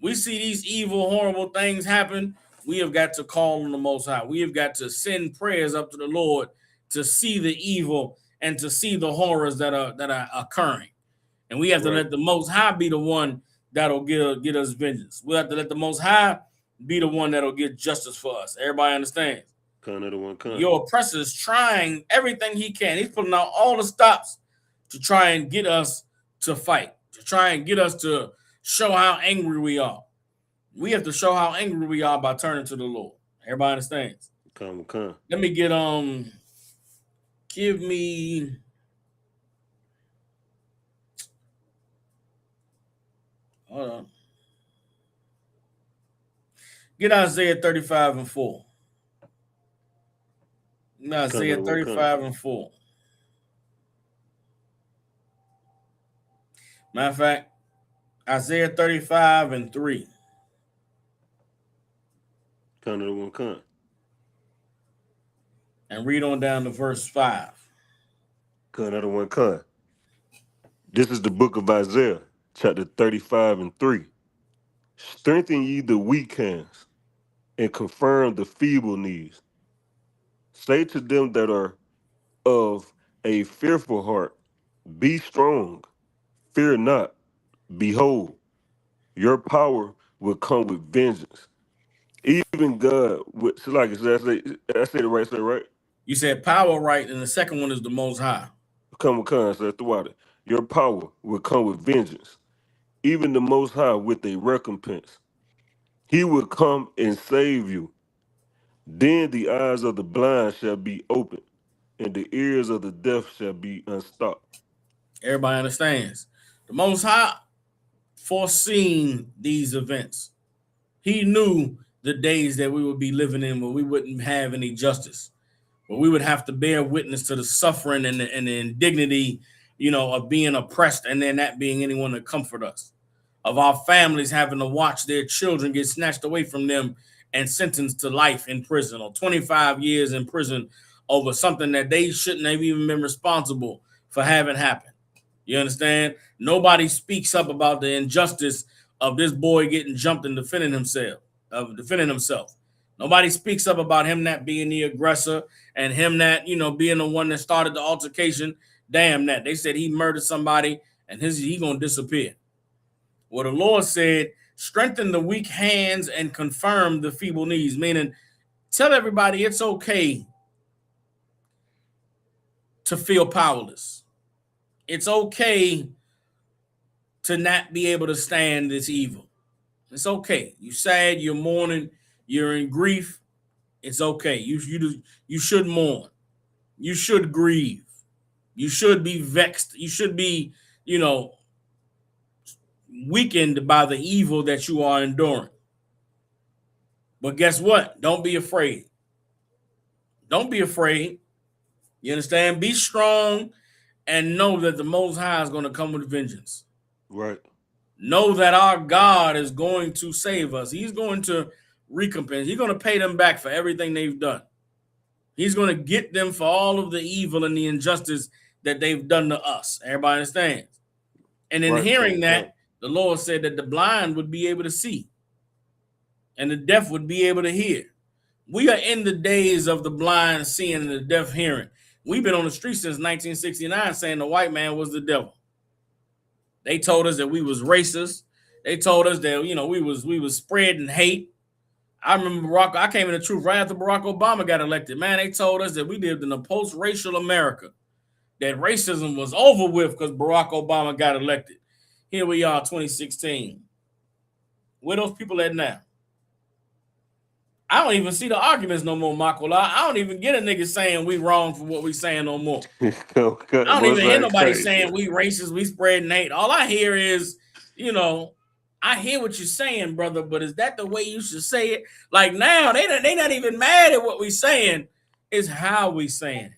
We see these evil, horrible things happen. We have got to call on the Most High. We have got to send prayers up to the Lord to see the evil and to see the horrors that are occurring. And we have to let the Most High be the one that'll get us vengeance. We have to let the Most High be the one that'll get justice for us. Everybody understands? Your oppressor is trying everything he can. He's putting out all the stops to try and get us to fight, to try and get us to show how angry we are. We have to show how angry we are by turning to the Lord. Everybody understands? Let me get give me hold on. Get Isaiah 35:4. No, Come Isaiah to what come. 35 and 4. Matter of fact, Isaiah 35 and 3. Come to what come. And read on down to verse 5. Come to what come. This is the book of Isaiah, chapter 35 and 3. Strengthen ye the weak hands, and confirm the feeble knees. Say to them that are of a fearful heart, be strong, fear not. Behold, your power will come with vengeance. Even God, so like I said it right? You said power right, and the second one is the Most High. Come with con, says the water. Your power will come with vengeance. Even the Most High with a recompense. He will come and save you. Then the eyes of the blind shall be opened, and the ears of the deaf shall be unstopped. Everybody understands. The Most High foreseen these events. He knew the days that we would be living in where we wouldn't have any justice, where we would have to bear witness to the suffering and the indignity, of being oppressed, and then that being anyone to comfort us, of our families having to watch their children get snatched away from them and sentenced to life in prison or 25 years in prison over something that they shouldn't have even been responsible for having happened. You understand? Nobody speaks up about the injustice of this boy getting jumped and defending himself. Nobody speaks up about him not being the aggressor and him not, being the one that started the altercation. Damn that. They said he murdered somebody and he gonna disappear. Well, the Lord said, strengthen the weak hands and confirm the feeble knees, meaning tell everybody it's okay to feel powerless. It's okay to not be able to stand this evil. It's okay. You're sad, you're mourning, you're in grief. It's okay. You should mourn. You should grieve. You should be vexed. You should be, weakened by the evil that you are enduring. But guess what? Don't be afraid. Don't be afraid. You understand? Be strong and know that the Most High is going to come with vengeance. Right. Know that our God is going to save us. He's going to recompense. He's going to pay them back for everything they've done. He's going to get them for all of the evil and the injustice that they've done to us. Everybody understands? And in hearing that, the Lord said that the blind would be able to see and the deaf would be able to hear. We are in the days of the blind seeing and the deaf hearing. We've been on the street since 1969 saying the white man was the devil. They told us that we was racist. They told us that, we was spreading hate. I remember I came in the truth right after Barack Obama got elected. Man, they told us that we lived in a post-racial America, that racism was over with because Barack Obama got elected. Here we are, 2016. Where those people at now? I don't even see the arguments no more, Makola. I don't even get a nigga saying we wrong for what we saying no more. I don't even hear nobody saying we racist, we spreading hate. All I hear is, I hear what you're saying, brother, but is that the way you should say it? Like now, they not even mad at what we saying. It's how we saying it.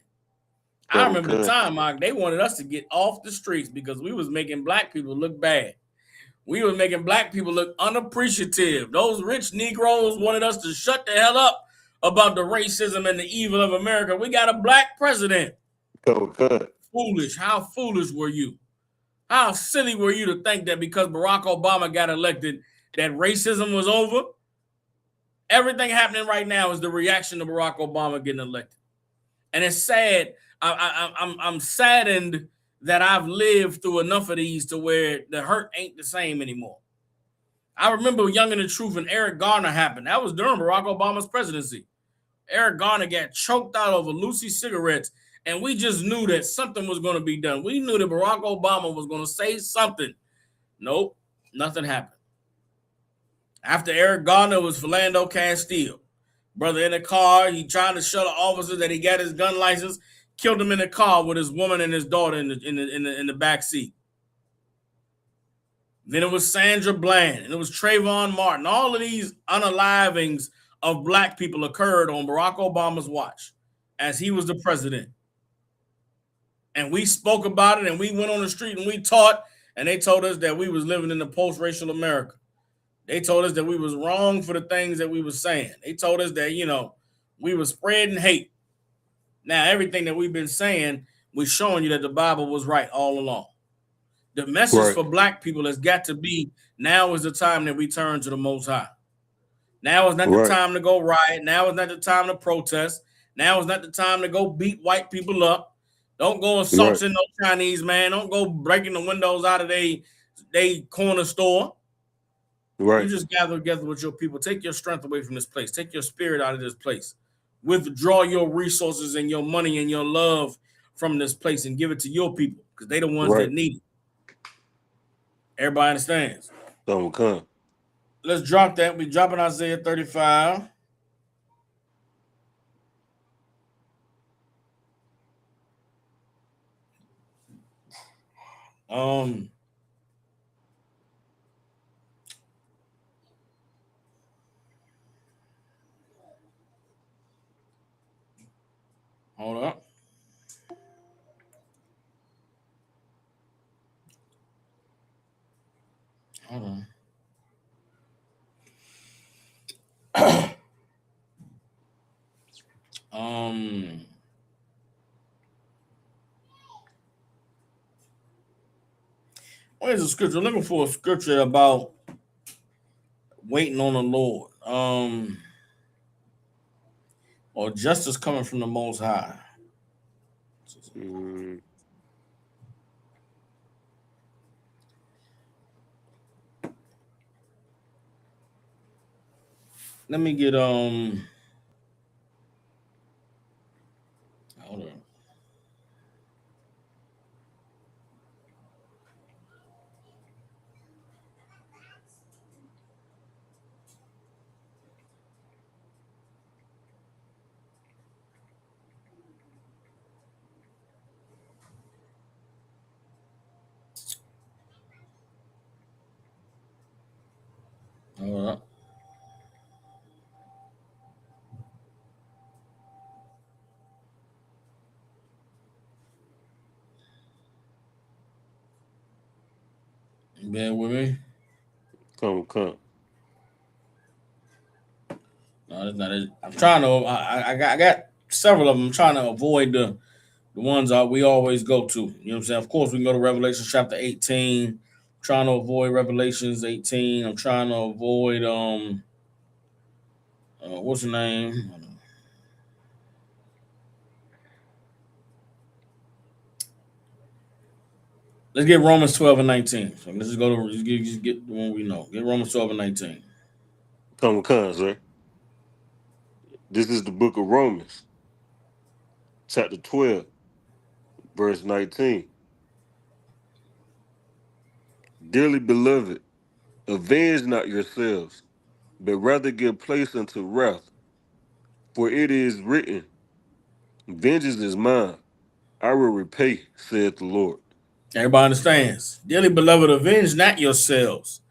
I remember the time, Mark, they wanted us to get off the streets because we was making black people look bad. We were making black people look unappreciative. Those rich Negroes wanted us to shut the hell up about the racism and the evil of America. We got a black president. Foolish. How foolish were you? How silly were you to think that because Barack Obama got elected, that racism was over? Everything happening right now is the reaction to Barack Obama getting elected. And it's sad. I'm saddened that I've lived through enough of these to where the hurt ain't the same anymore. I remember Young and the Truth and Eric Garner happened. That was during Barack Obama's presidency. Eric Garner got choked out over Lucy cigarettes, and we just knew that something was going to be done. We knew that Barack Obama was going to say something. Nope, nothing happened. After Eric Garner was Philando Castile. Brother in the car, he tried to show the officer that he got his gun license, killed him in the car with his woman and his daughter in the back seat. Then it was Sandra Bland, and it was Trayvon Martin. All of these unalivings of black people occurred on Barack Obama's watch. as he was the president. And we spoke about it, and we went on the street and we taught, and they told us that we was living in a post-racial America. They told us that we was wrong for the things that we was saying. They told us that, we were spreading hate. Now, everything that we've been saying, we're showing you that the Bible was right all along. The message for black people has got to be, now is the time that we turn to the Most High. Now is not the time to go riot. Now is not the time to protest. Now is not the time to go beat white people up. Don't go assaulting no Chinese man. Don't go breaking the windows out of they corner store. You just gather together with your people. Take your strength away from this place. Take your spirit out of this place. Withdraw your resources and your money and your love from this place and give it to your people, because they the ones that need it. Everybody understands? Come. Let's drop that. We dropping Isaiah 35. Hold up. Hold on. Where's the scripture? I'm looking for a scripture about waiting on the Lord. Or justice coming from the Most High. Let me get hold on. Hold up. Bear with me. Come. No, that's not it. I'm trying to. I got several of them. I'm trying to avoid the ones we always go to. You know what I'm saying? Of course, we can go to Revelation chapter 18. I'm trying to avoid Revelations 18. I'm trying to avoid what's the name? Let's get Romans 12 and 19. So let's just go to just get the one we know. Get Romans 12 and 19. Come, right? This is the book of Romans, chapter 12, verse 19. Dearly beloved, avenge not yourselves, but rather give place unto wrath. For it is written, vengeance is mine, I will repay, saith the Lord. Everybody understands. Dearly beloved, avenge not yourselves,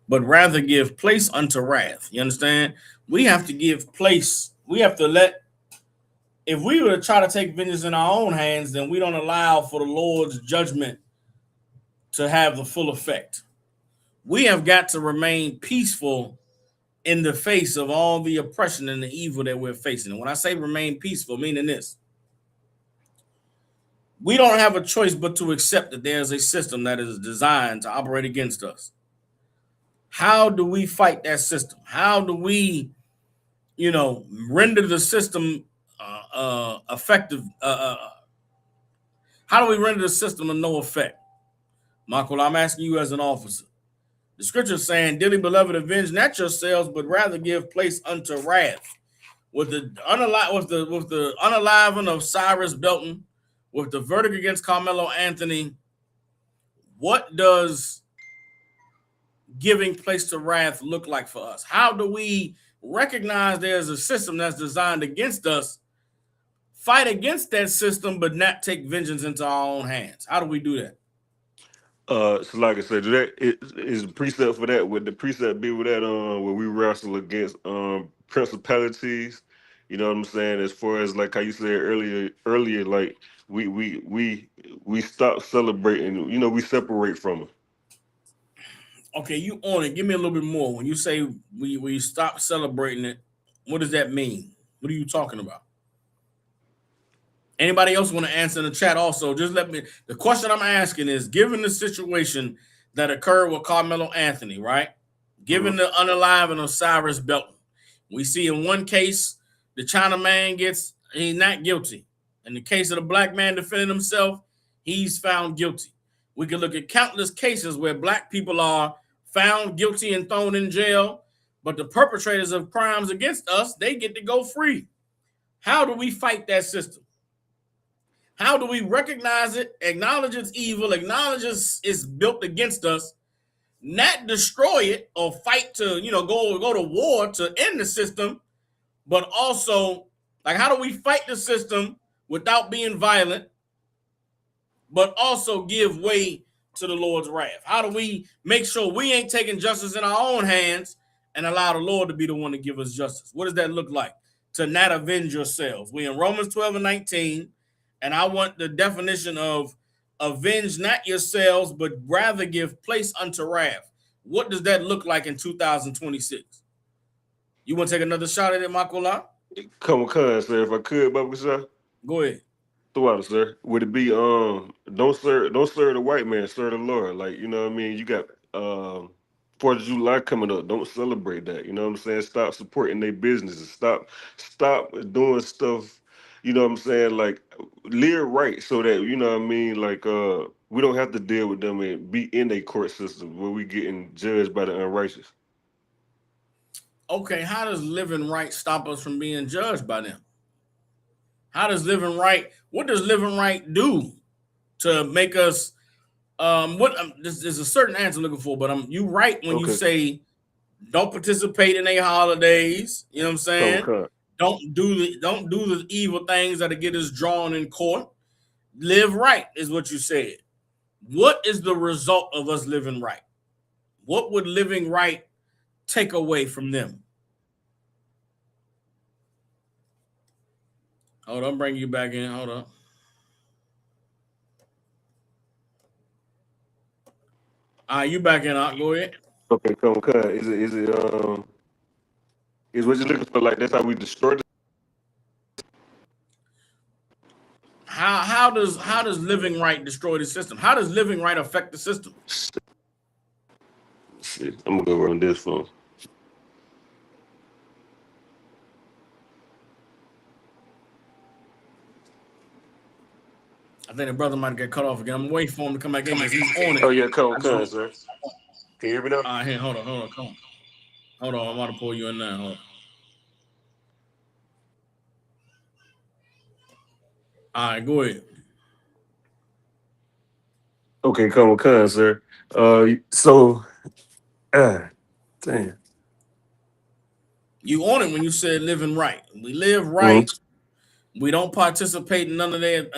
but rather give place unto wrath. You understand? We have to give place. We have to let, if we were to try to take vengeance in our own hands, then we don't allow for the Lord's judgment to have the full effect. We have got to remain peaceful in the face of all the oppression and the evil that we're facing. And when I say remain peaceful, meaning this, we don't have a choice but to accept that there's a system that is designed to operate against us. How do we fight that system? How do we, render the system effective? How do we render the system of no effect? Michael, I'm asking you as an officer. The scripture is saying, dearly beloved, avenge not yourselves, but rather give place unto wrath. With the unaliving of Cyrus Belton, with the verdict against Karmelo Anthony, what does giving place to wrath look like for us? How do we recognize there's a system that's designed against us, fight against that system, but not take vengeance into our own hands? How do we do that? So like I said, that is a precept for that. Would the precept be with that where we wrestle against principalities You know what I'm saying? As far as like how you said earlier, like we stop celebrating. You know, we separate from them. Okay, you on it. Give me a little bit more. When you say we stop celebrating it, what does that mean? What are you talking about? Anybody else want to answer in the chat also? Just let me. The question I'm asking is, given the situation that occurred with Karmelo Anthony, right? Given the unalive of Cyrus Belton, we see in one case the China man he's not guilty. In the case of the black man defending himself, he's found guilty. We can look at countless cases where black people are found guilty and thrown in jail, but the perpetrators of crimes against us, they get to go free. How do we fight that system? How do we recognize it, acknowledge its evil, acknowledge it's built against us, not destroy it or fight to, go to war to end the system, but also, like, how do we fight the system without being violent, but also give way to the Lord's wrath? How do we make sure we ain't taking justice in our own hands and allow the Lord to be the one to give us justice? What does that look like? To not avenge yourselves. We in Romans 12 and 19, and I want the definition of avenge not yourselves, but rather give place unto wrath. What does that look like in 2026? You want to take another shot at it, Makola? Come on, sir. If I could, Baba sir. Go ahead. Throw out, sir. Would it be don't serve the white man, serve the Lord. Like, you know what I mean? You got 4th of July coming up. Don't celebrate that. You know what I'm saying? Stop supporting their businesses. Stop doing stuff, you know what I'm saying? Like, live right so that, you know what I mean, like we don't have to deal with them and be in a court system where we getting judged by the unrighteous. Okay, how does living right stop us from being judged by them? How does living right, what does living right do to make us, there's a certain answer I'm looking for, but you right when you say don't participate in their holidays, you know what I'm saying? Don't do the evil things that'll get us drawn in court. Live right is what you said. What is the result of us living right? What would living right take away from them? Hold on, bring you back in. Hold on. All right, you back in. Go ahead. Okay, come on. Is what you're looking for? Like, that's how we destroy. How does living right destroy the system? How does living right affect the system? Shit, I'm gonna go run this phone. I think the brother might get cut off again. I'm waiting for him to come back in because he's on it. Oh yeah, come on, sir. Can you hear me now? All right, here, hold on, come on. Hold on, I'm about to pull you in now. Hold on. All right, go ahead. Okay, come on, sir. Damn. You on it when you said living right. We live right. We don't participate in none of their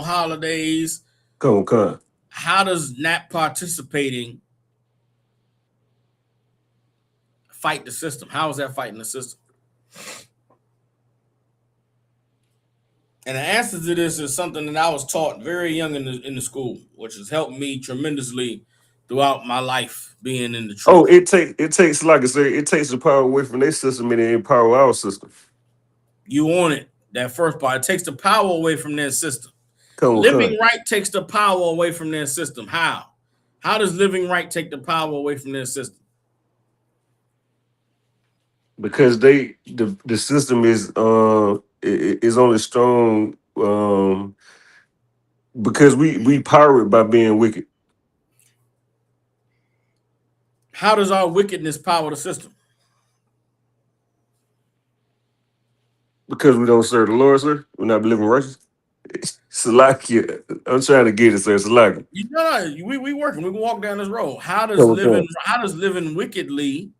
holidays. Come on. How does not participating fight the system? How is that fighting the system? And the answer to this is something that I was taught very young in the school, which has helped me tremendously throughout my life being in the truth. Oh, it takes, like I said, it takes the power away from their system and it empower our system. You on it. That first part. It takes the power away from their system. Living right takes the power away from their system. How? How does living right take the power away from their system? Because the system is only strong because we power it by being wicked. How does our wickedness power the system? Because we don't serve the Lord, sir. We're not living righteous. Salakia. I'm trying to get it, sir. Salakia. We working. We can walk down this road. How does living wickedly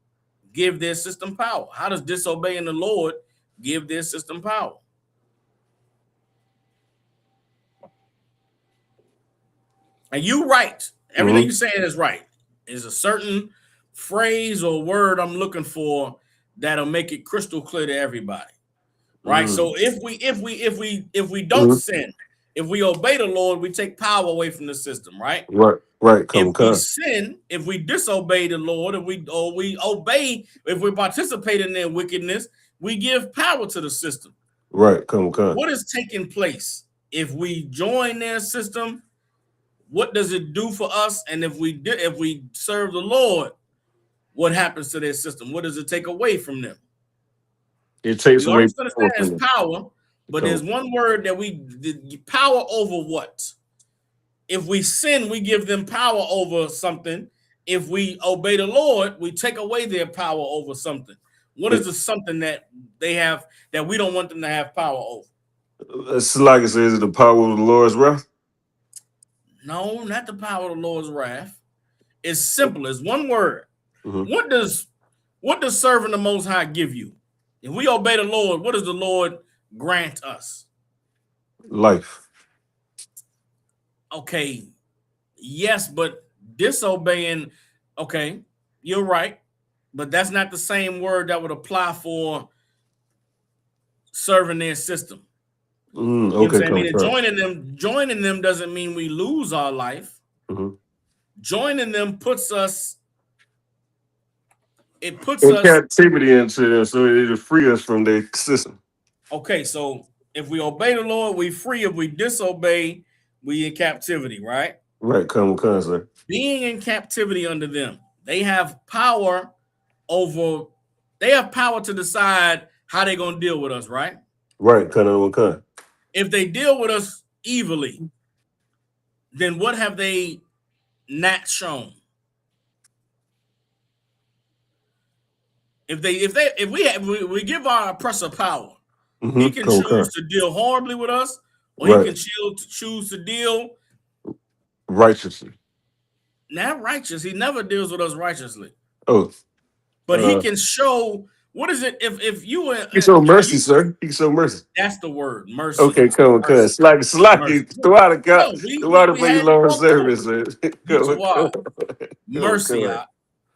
give their system power? How does disobeying the Lord give their system power? And you right. Everything you're saying is right. There's a certain phrase or word I'm looking for that'll make it crystal clear to everybody. right? Mm. So if we don't sin, if we obey the Lord, we take power away from the system, right? Right. If Come we con. sin, if we disobey the Lord, if we obey, if we participate in their wickedness, we give power to the system. Right. Come con. What is taking place if we join their system? What does it do for us? And if we serve the Lord, what happens to their system? What does it take away from them? It takes We already away power understand from it's them. power, but there's one word that power over what? If we sin, we give them power over something. If we obey the Lord, we take away their power over something. What is the something that they have that we don't want them to have power over? It's like it says, the power of the Lord's wrath. No, not the power of the Lord's wrath. It's simple. It's one word. Mm-hmm. What does serving the Most High give you? If we obey the Lord, what does the Lord grant us? Life. Okay, yes, but disobeying, okay, you're right, but that's not the same word that would apply for serving their system. You know what I'm Okay, saying? come Meaning joining them doesn't mean we lose our life. Mm-hmm. Joining them puts us In captivity into them, so it'll free us from their system. okay, so if we obey the Lord, we free. If we disobey, we in captivity, right? Right, come sir. Being in captivity under them, they have power to decide how they're going to deal with us, right? Right, come. If they deal with us evilly, then what have they not shown? If we give our oppressor power, he can choose to deal horribly with us, or he can choose to deal righteously. Not righteous. He never deals with us righteously. Oh, but he can show. What is it? If you he can show mercy, sir. He can show mercy. That's the word, mercy. Okay, come on, Slack. Throughout the God, throughout we had Lord service. Mercy.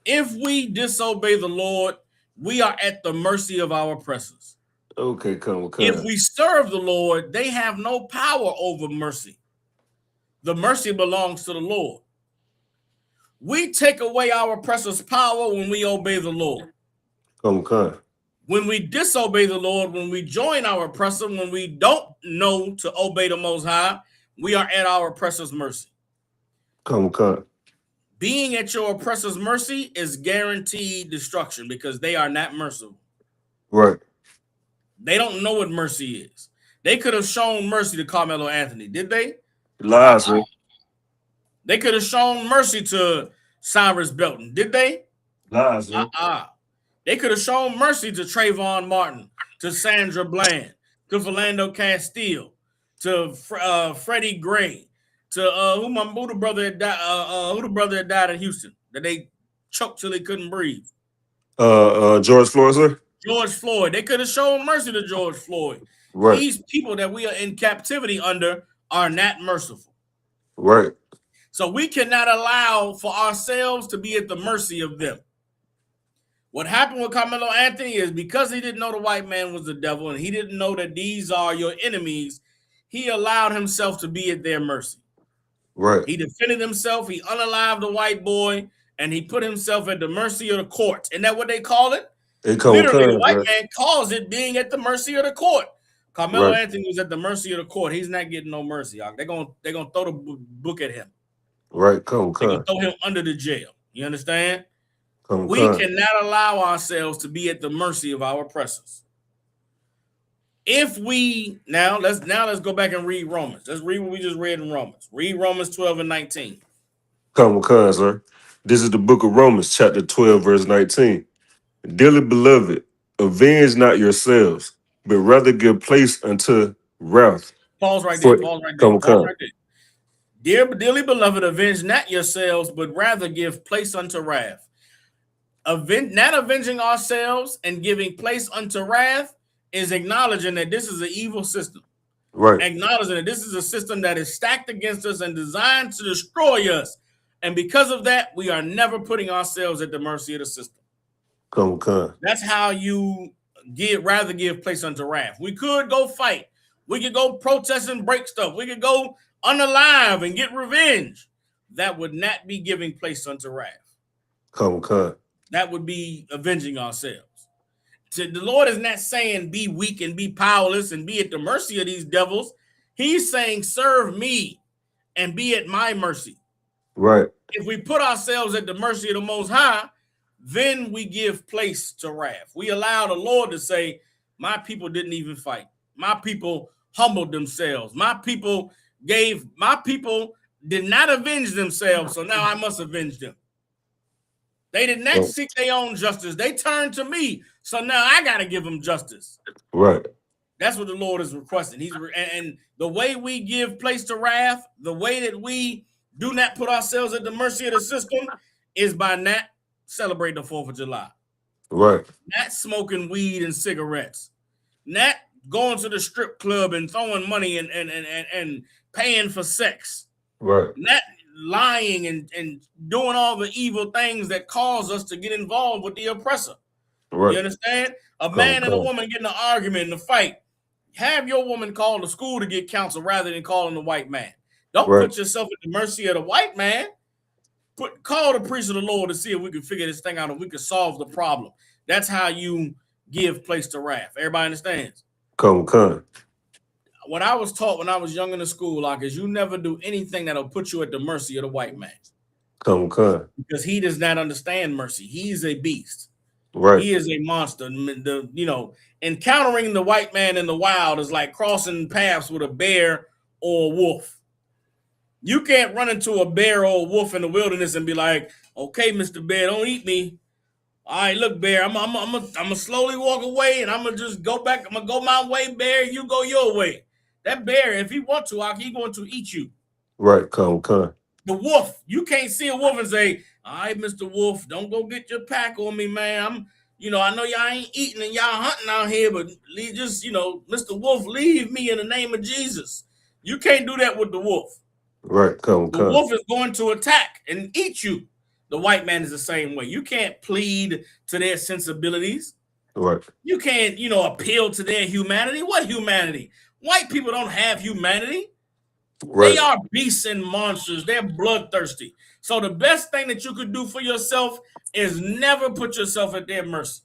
If we disobey the Lord, we are at the mercy of our oppressors. Okay, come on. If we serve the Lord, they have no power over mercy. The mercy belongs to the Lord. We take away our oppressor's power when we obey the Lord. Come. When we disobey the Lord, when we join our oppressor, when we don't know to obey the Most High, we are at our oppressor's mercy. Come. Being at your oppressor's mercy is guaranteed destruction because they are not merciful. Right. They don't know what mercy is. They could have shown mercy to Karmelo Anthony, did they? Lies, right? They could have shown mercy to Cyrus Belton, did they? Lies, right? They could have shown mercy to Trayvon Martin, to Sandra Bland, to Philando Castile, to Freddie Gray, to who the brother that died in Houston that they choked till he couldn't breathe. George Floyd, sir. George Floyd. They could have shown mercy to George Floyd. Right. These people that we are in captivity under are not merciful. Right. So we cannot allow for ourselves to be at the mercy of them. What happened with Karmelo Anthony is because he didn't know the white man was the devil and he didn't know that these are your enemies, he allowed himself to be at their mercy. Right. He defended himself. He unalived the white boy and he put himself at the mercy of the court. Isn't that what they call it? Literally, the white man calls it being at the mercy of the court. Karmelo Anthony was at the mercy of the court. He's not getting no mercy. They're gonna throw the book at him. Right, They're gonna throw him under the jail. You understand? We cannot allow ourselves to be at the mercy of our oppressors. If we let's go back and read Romans. Let's read what we just read in Romans. Read Romans 12 and 19. Come, sir. This is the book of Romans, chapter 12, verse 19. Dearly beloved, avenge not yourselves, but rather give place unto wrath. Pause right there. Pause right there. Dearly beloved, avenge not yourselves, but rather give place unto wrath. Not avenging ourselves and giving place unto wrath is acknowledging that this is an evil system. Right. Acknowledging that this is a system that is stacked against us and designed to destroy us. And because of that, we are never putting ourselves at the mercy of the system. Come. That's how you rather give place unto wrath. We could go fight. We could go protest and break stuff. We could go unalive and get revenge. That would not be giving place unto wrath. That would be avenging ourselves. So the Lord is not saying be weak and be powerless and be at the mercy of these devils. He's saying serve me and be at my mercy. Right. If we put ourselves at the mercy of the Most High, then we give place to wrath. We allow the Lord to say, my people didn't even fight. My people humbled themselves. My people did not avenge themselves, so now I must avenge them. They did not seek their own justice. They turned to me, so now I got to give them justice. Right. That's what the Lord is requesting. And the way we give place to wrath, the way that we do not put ourselves at the mercy of the system is by not celebrating the 4th of July. Right. Not smoking weed and cigarettes. Not going to the strip club and throwing money and paying for sex. Right. Not lying and doing all the evil things that cause us to get involved with the oppressor. Right. You understand? A man and a woman getting an argument and a fight. Have your woman call the school to get counsel rather than calling the white man. Don't put yourself at the mercy of the white man. Call the priest of the Lord to see if we can figure this thing out, if we can solve the problem. That's how you give place to wrath. Everybody understands? What I was taught when I was young in the school, like, is you never do anything that'll put you at the mercy of the white man. Because he does not understand mercy. He's a beast. Right. He is a monster. Encountering the white man in the wild is like crossing paths with a bear or a wolf. You can't run into a bear or a wolf in the wilderness and be like, okay, Mr. Bear, don't eat me. All right, look, Bear, I'm gonna slowly walk away and I'm gonna just go back. I'm gonna go my way, Bear. You go your way. That bear, if he wants to, he's going to eat you. Right, The wolf, you can't see a wolf and say, all right, Mr. Wolf, don't go get your pack on me, man. I know y'all ain't eating and y'all hunting out here, but just, Mr. Wolf, leave me in the name of Jesus. You can't do that with the wolf. Right, the wolf is going to attack and eat you. The white man is the same way. You can't plead to their sensibilities. Right. You can't, appeal to their humanity. What humanity? White people don't have humanity. Right. They are beasts and monsters. They're bloodthirsty. So the best thing that you could do for yourself is never put yourself at their mercy.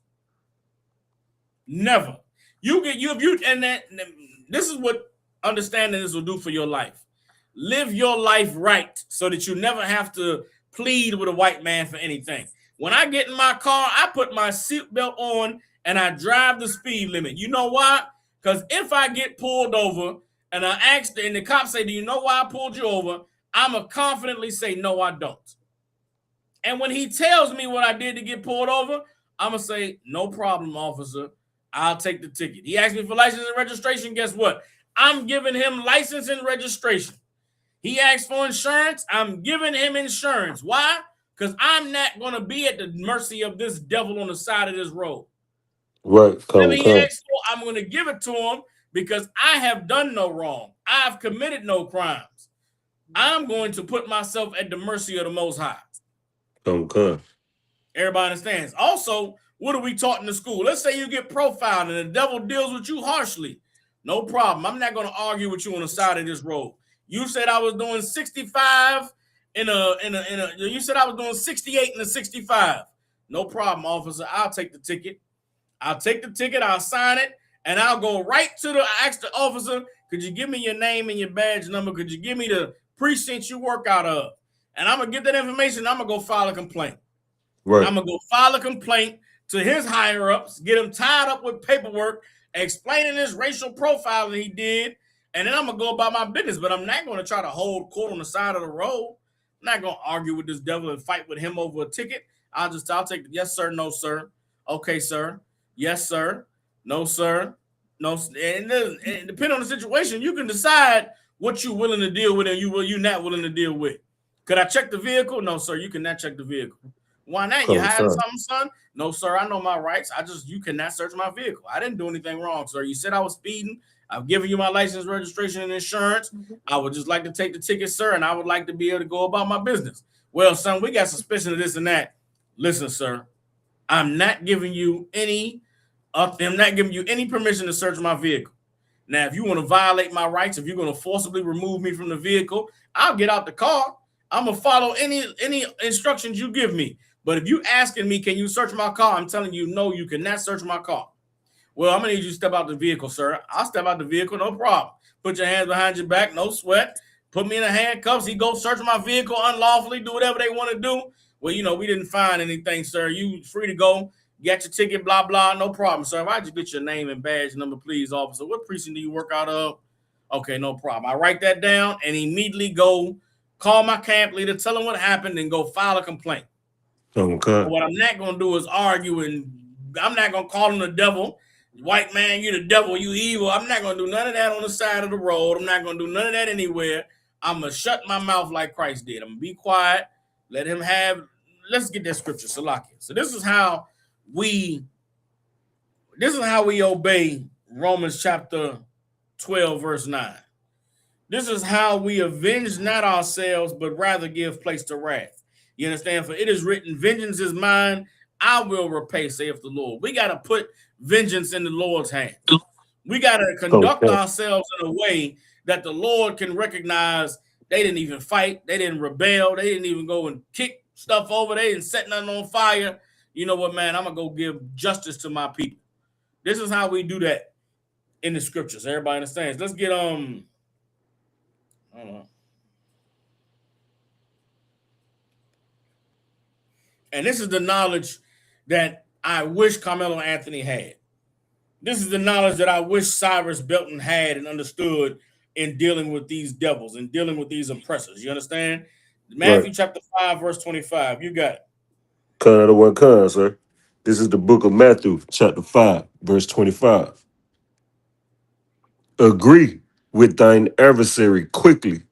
Never. This is what understanding this will do for your life. Live your life right so that you never have to plead with a white man for anything. When I get in my car, I put my seatbelt on and I drive the speed limit. You know why? Because if I get pulled over and I ask, and the cops say, do you know why I pulled you over? I'm going to confidently say, no, I don't. And when he tells me what I did to get pulled over, I'm going to say, no problem, officer. I'll take the ticket. He asked me for license and registration. Guess what? I'm giving him license and registration. He asked for insurance. I'm giving him insurance. Why? Because I'm not going to be at the mercy of this devil on the side of this road. Right. I'm going to give it to him because I have done no wrong. I've committed no crimes. I'm going to put myself at the mercy of the Most High. Everybody understands. Also, what are we taught in the school? Let's say you get profiled and the devil deals with you harshly. No problem. I'm not going to argue with you on the side of this road. You said I was doing 65 you said I was doing 68 in a 65. No problem, officer. I'll take the ticket. I'll sign it, and I'll go right to I ask the officer, could you give me your name and your badge number? Could you give me the precinct you work out of? And I'm going to get that information, and I'm going to go file a complaint. Right. I'm going to go file a complaint to his higher-ups, get him tied up with paperwork, explaining this racial profiling he did, and then I'm going to go about my business. But I'm not going to try to hold court on the side of the road. I'm not going to argue with this devil and fight with him over a ticket. I'll take the yes, sir, no, sir. Okay, sir. Yes, sir. No, sir. No. And depending on the situation, you can decide what you're willing to deal with and you're not willing to deal with. Could I check the vehicle? No, sir. You cannot check the vehicle. Why not? You hiding something, son? No, sir. I know my rights. You cannot search my vehicle. I didn't do anything wrong, sir. You said I was speeding. I've given you my license, registration, and insurance. I would just like to take the ticket, sir, and I would like to be able to go about my business. Well, son, we got suspicion of this and that. Listen, sir, I'm not giving you any of them not giving you any permission to search my vehicle. Now, if you want to violate my rights, if you're going to forcibly remove me from the vehicle, I'll get out the car. I'm going to follow any instructions you give me. But if you asking me, can you search my car? I'm telling you, no, you cannot search my car. Well, I'm going to need you to step out the vehicle, sir. I'll step out the vehicle, no problem. Put your hands behind your back, no sweat. Put me in the handcuffs. He go search my vehicle unlawfully, do whatever they want to do. Well, you know, we didn't find anything, sir. You free to go. Get your ticket, blah, blah, no problem, sir. If I just get your name and badge number, please, officer. What precinct do you work out of? Okay, no problem. I write that down and immediately go call my camp leader, tell him what happened, and go file a complaint. Okay. What I'm not going to do is argue, and I'm not going to call him the devil. White man, you the devil, you evil. I'm not going to do none of that on the side of the road. I'm not going to do none of that anywhere. I'm going to shut my mouth like Christ did. I'm going to be quiet, let him have, let's get that scripture, Salakia. So this is how we obey Romans chapter 12, verse 9. This is how we avenge not ourselves, but rather give place to wrath. You understand? For it is written, vengeance is mine, I will repay, saith the Lord. We got to put vengeance in the Lord's hands. We got to conduct ourselves in a way that the Lord can recognize they didn't even fight, they didn't rebel, they didn't even go and kick stuff over, they didn't set nothing on fire. You know what, man? I'm going to go give justice to my people. This is how we do that in the scriptures. Everybody understands. Let's get, hold on. And this is the knowledge that I wish Karmelo Anthony had. This is the knowledge that I wish Cyrus Belton had and understood in dealing with these devils and dealing with these oppressors. You understand? Matthew chapter 5, verse 25. You got it. Kind of one kind, sir. This is the book of Matthew, chapter 5, verse 25. Agree with thine adversary quickly,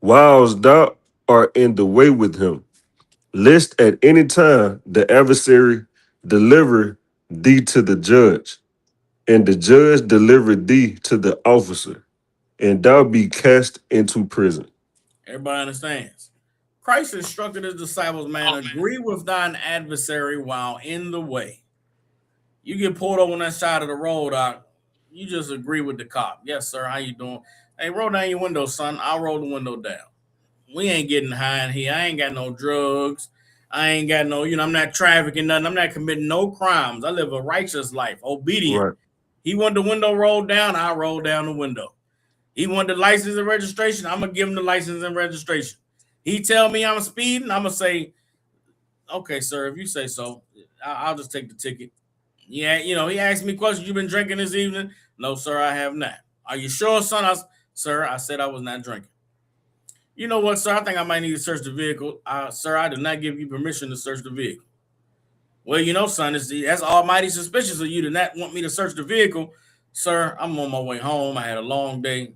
whilst thou art in the way with him, lest at any time the adversary deliver thee to the judge, and the judge deliver thee to the officer, and thou be cast into prison. Everybody understands. Christ instructed his disciples, man, agree with thine adversary while in the way. You get pulled over on that side of the road, you just agree with the cop. Yes, sir, how you doing? Hey, roll down your window, son. I'll roll the window down. We ain't getting high in here. I ain't got no drugs. I ain't got no, I'm not trafficking nothing. I'm not committing no crimes. I live a righteous life, obedient. Right. He want the window rolled down, I roll down the window. He want the license and registration, I'm going to give him the license and registration. He tell me I'm speeding, I'm going to say, okay, sir, if you say so, I'll just take the ticket. Yeah, he asked me questions. You been drinking this evening? No, sir, I have not. Are you sure, son? Sir, I said I was not drinking. You know what, sir? I think I might need to search the vehicle. Sir, I did not give you permission to search the vehicle. Well, son, that's almighty suspicious of you to not want me to search the vehicle. Sir, I'm on my way home. I had a long day.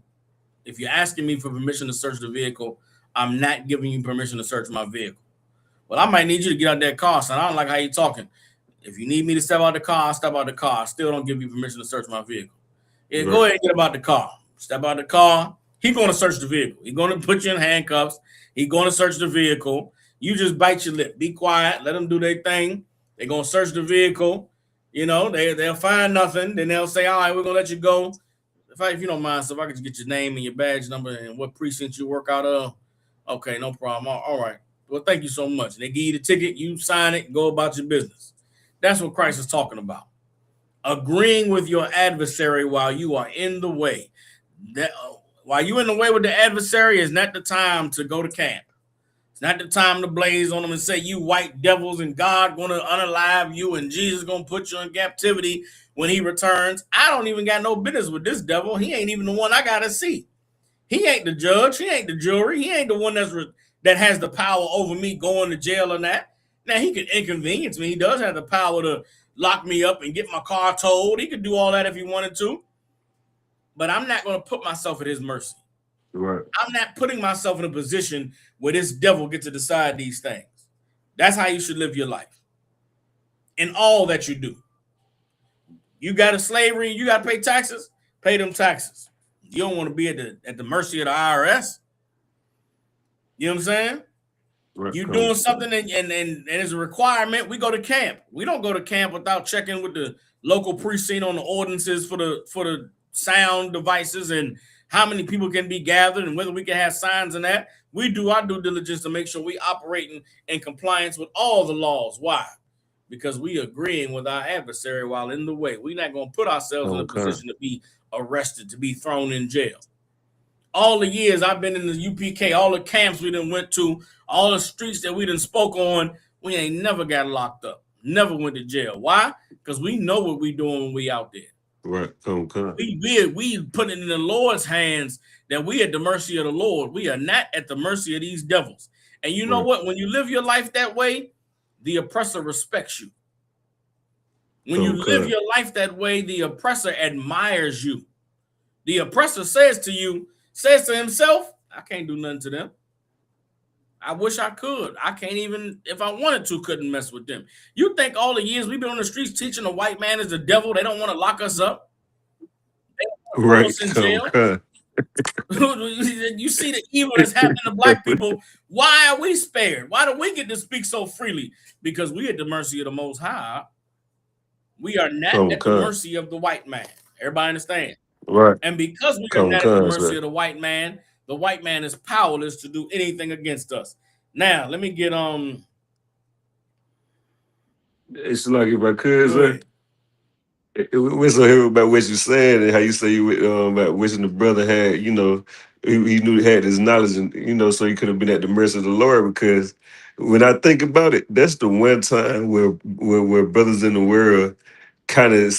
If you're asking me for permission to search the vehicle, I'm not giving you permission to search my vehicle. Well, I might need you to get out that car, son. I don't like how you're talking. If you need me to step out the car, I'll step out the car. I still don't give you permission to search my vehicle. Yeah, Go ahead and get about the car. Step out the car. He's going to search the vehicle. He's going to put you in handcuffs. He's going to search the vehicle. You just bite your lip. Be quiet. Let them do their thing. They're going to search the vehicle. They'll find nothing. Then they'll say, all right, we're going to let you go. If you don't mind, so if I could just get your name and your badge number and what precinct you work out of. Okay, no problem. All right. Well, thank you so much. They give you the ticket. You sign it. Go about your business. That's what Christ is talking about. Agreeing with your adversary while you are in the way. While you're in the way with the adversary is not the time to go to camp. It's not the time to blaze on them and say, you white devils and God going to unalive you and Jesus going to put you in captivity when he returns. I don't even got no business with this devil. He ain't even the one I got to see. He ain't the judge. He ain't the jury. He ain't the one that has the power over me going to jail or not. Now, he could inconvenience me. He does have the power to lock me up and get my car towed. He could do all that if he wanted to. But I'm not going to put myself at his mercy. Right. I'm not putting myself in a position where this devil gets to decide these things. That's how you should live your life. In all that you do. You got a slavery, you got to pay taxes, pay them taxes. You don't want to be at the mercy of the IRS. You know what I'm saying? Right. You're doing something and it's a requirement. We go to camp. We don't go to camp without checking with the local precinct on the ordinances for the sound devices and how many people can be gathered and whether we can have signs and that. We do our due diligence to make sure we operating in compliance with all the laws. Why? Because we agreeing with our adversary while in the way. We're not going to put ourselves in a position to be arrested, to be thrown in jail. All the years I've been in the UPK, all the camps we done went to, all the streets that we done spoke on, we ain't never got locked up, never went to jail. Why? Because we know what we doing when we out there. Right. We put it in the Lord's hands that we at the mercy of the Lord. We are not at the mercy of these devils. And you know what? When you live your life that way, the oppressor respects you. When you live your life that way, the oppressor admires you. The oppressor says to himself, I can't do nothing to them. I wish I could. I can't even, if I wanted to, couldn't mess with them. You think all the years we've been on the streets teaching the white man is the devil, they don't want to lock us up? They don't want to throw us in jail? You see the evil that's happening to black people. Why are we spared? Why do we get to speak so freely? Because we at the mercy of the Most High. We are not at the mercy of the white man. Everybody understand? Right. And because we are not at the mercy of the white man is powerless to do anything against us. Now, let me get It's like if I could, we're so here about what you said and how you say you about wishing the brother had, he knew he had his knowledge and so he could have been at the mercy of the Lord. Because when I think about it, that's the one time where brothers in the world kind of can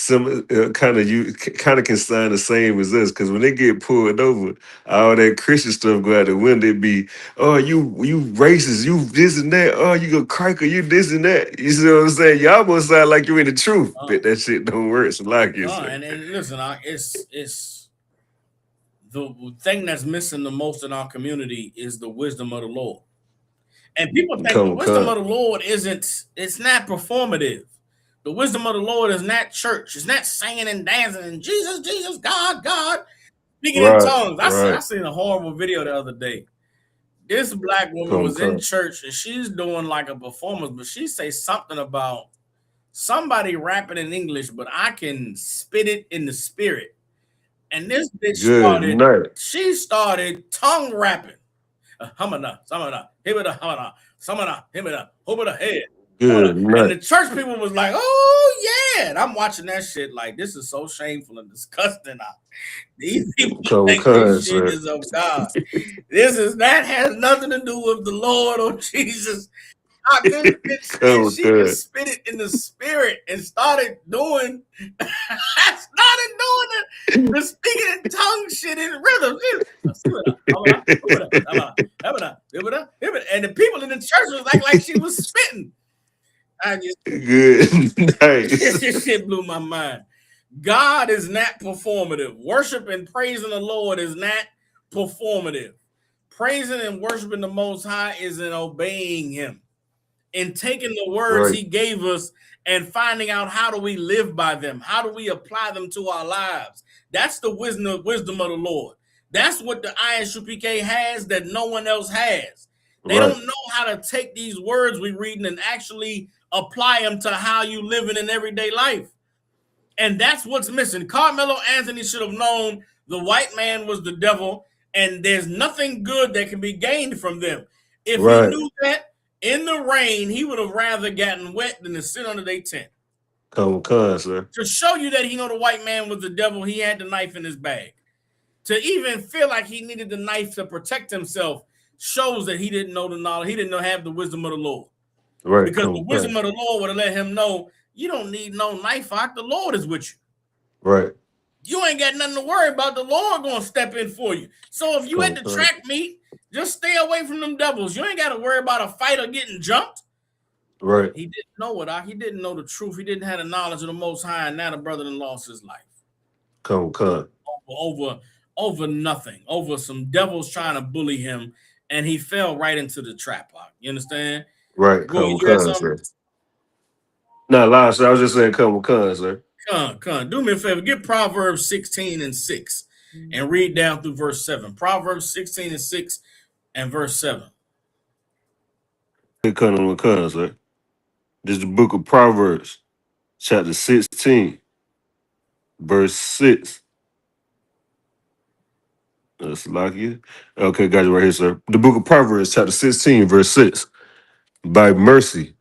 sign the same as us. Because when they get pulled over, all that Christian stuff go out the window. It be, oh, you racist, you this and that, oh, you a cracker, you this and that. You see what I'm saying? You almost sound like you're in the truth, but that shit don't work. So like you and listen, it's the thing that's missing the most in our community is the wisdom of the Lord. And people think the wisdom of the Lord it's not performative. The wisdom of the Lord is not church. It's not singing and dancing and Jesus, Jesus, God, God, speaking in tongues. I seen a horrible video the other day. This black woman was in church and she's doing like a performance, but she say something about somebody rapping in English, but I can spit it in the spirit. And this bitch started tongue rapping. Hamana, samana, hibada, hamana, samana, hibada, hobada head. And the church people was like, oh yeah. And I'm watching that shit like, this is so shameful and disgusting. These people think this shit is of God. That has nothing to do with the Lord or Jesus. She just spit it in the spirit and started doing the speaking in tongue shit in rhythm. And the people in the church was like she was spitting. This shit blew my mind. God is not performative. Worship and praising the Lord is not performative. Praising and worshiping the Most High is in obeying Him, in taking the words He gave us and finding out how do we live by them, how do we apply them to our lives. That's the wisdom of the Lord. That's what the ISUPK has that no one else has. They don't know how to take these words we reading and actually apply them to how you living in everyday life. And that's what's missing. Karmelo Anthony should have known the white man was the devil and there's nothing good that can be gained from them. If he knew that, in the rain, he would have rather gotten wet than to sit under their tent. Sir. To show you that he know the white man was the devil, he had the knife in his bag. To even feel like he needed the knife to protect himself shows that he didn't know the knowledge. He didn't have the wisdom of the Lord. Because the wisdom of the Lord would have let him know, you don't need no knife out. The Lord is with you. You ain't got nothing to worry about. The Lord going to step in for you. So if you at the track meet, just stay away from them devils. You ain't got to worry about a fight or getting jumped. He didn't know it. He didn't know the truth. He didn't have the knowledge of the Most High, and now the brother done lost his life. Over nothing. Over some devils trying to bully him, and he fell right into the trap. You understand? Sir. No, lie, sir. I was just saying, sir. Do me a favor. Get Proverbs 16:6 and read down through verse 7. Proverbs 16:6 and verse 7. Sir. This is the book of Proverbs, chapter 16 verse 6. That's like you. Okay, got you right here, sir. The book of Proverbs, chapter 16, verse 6. By mercy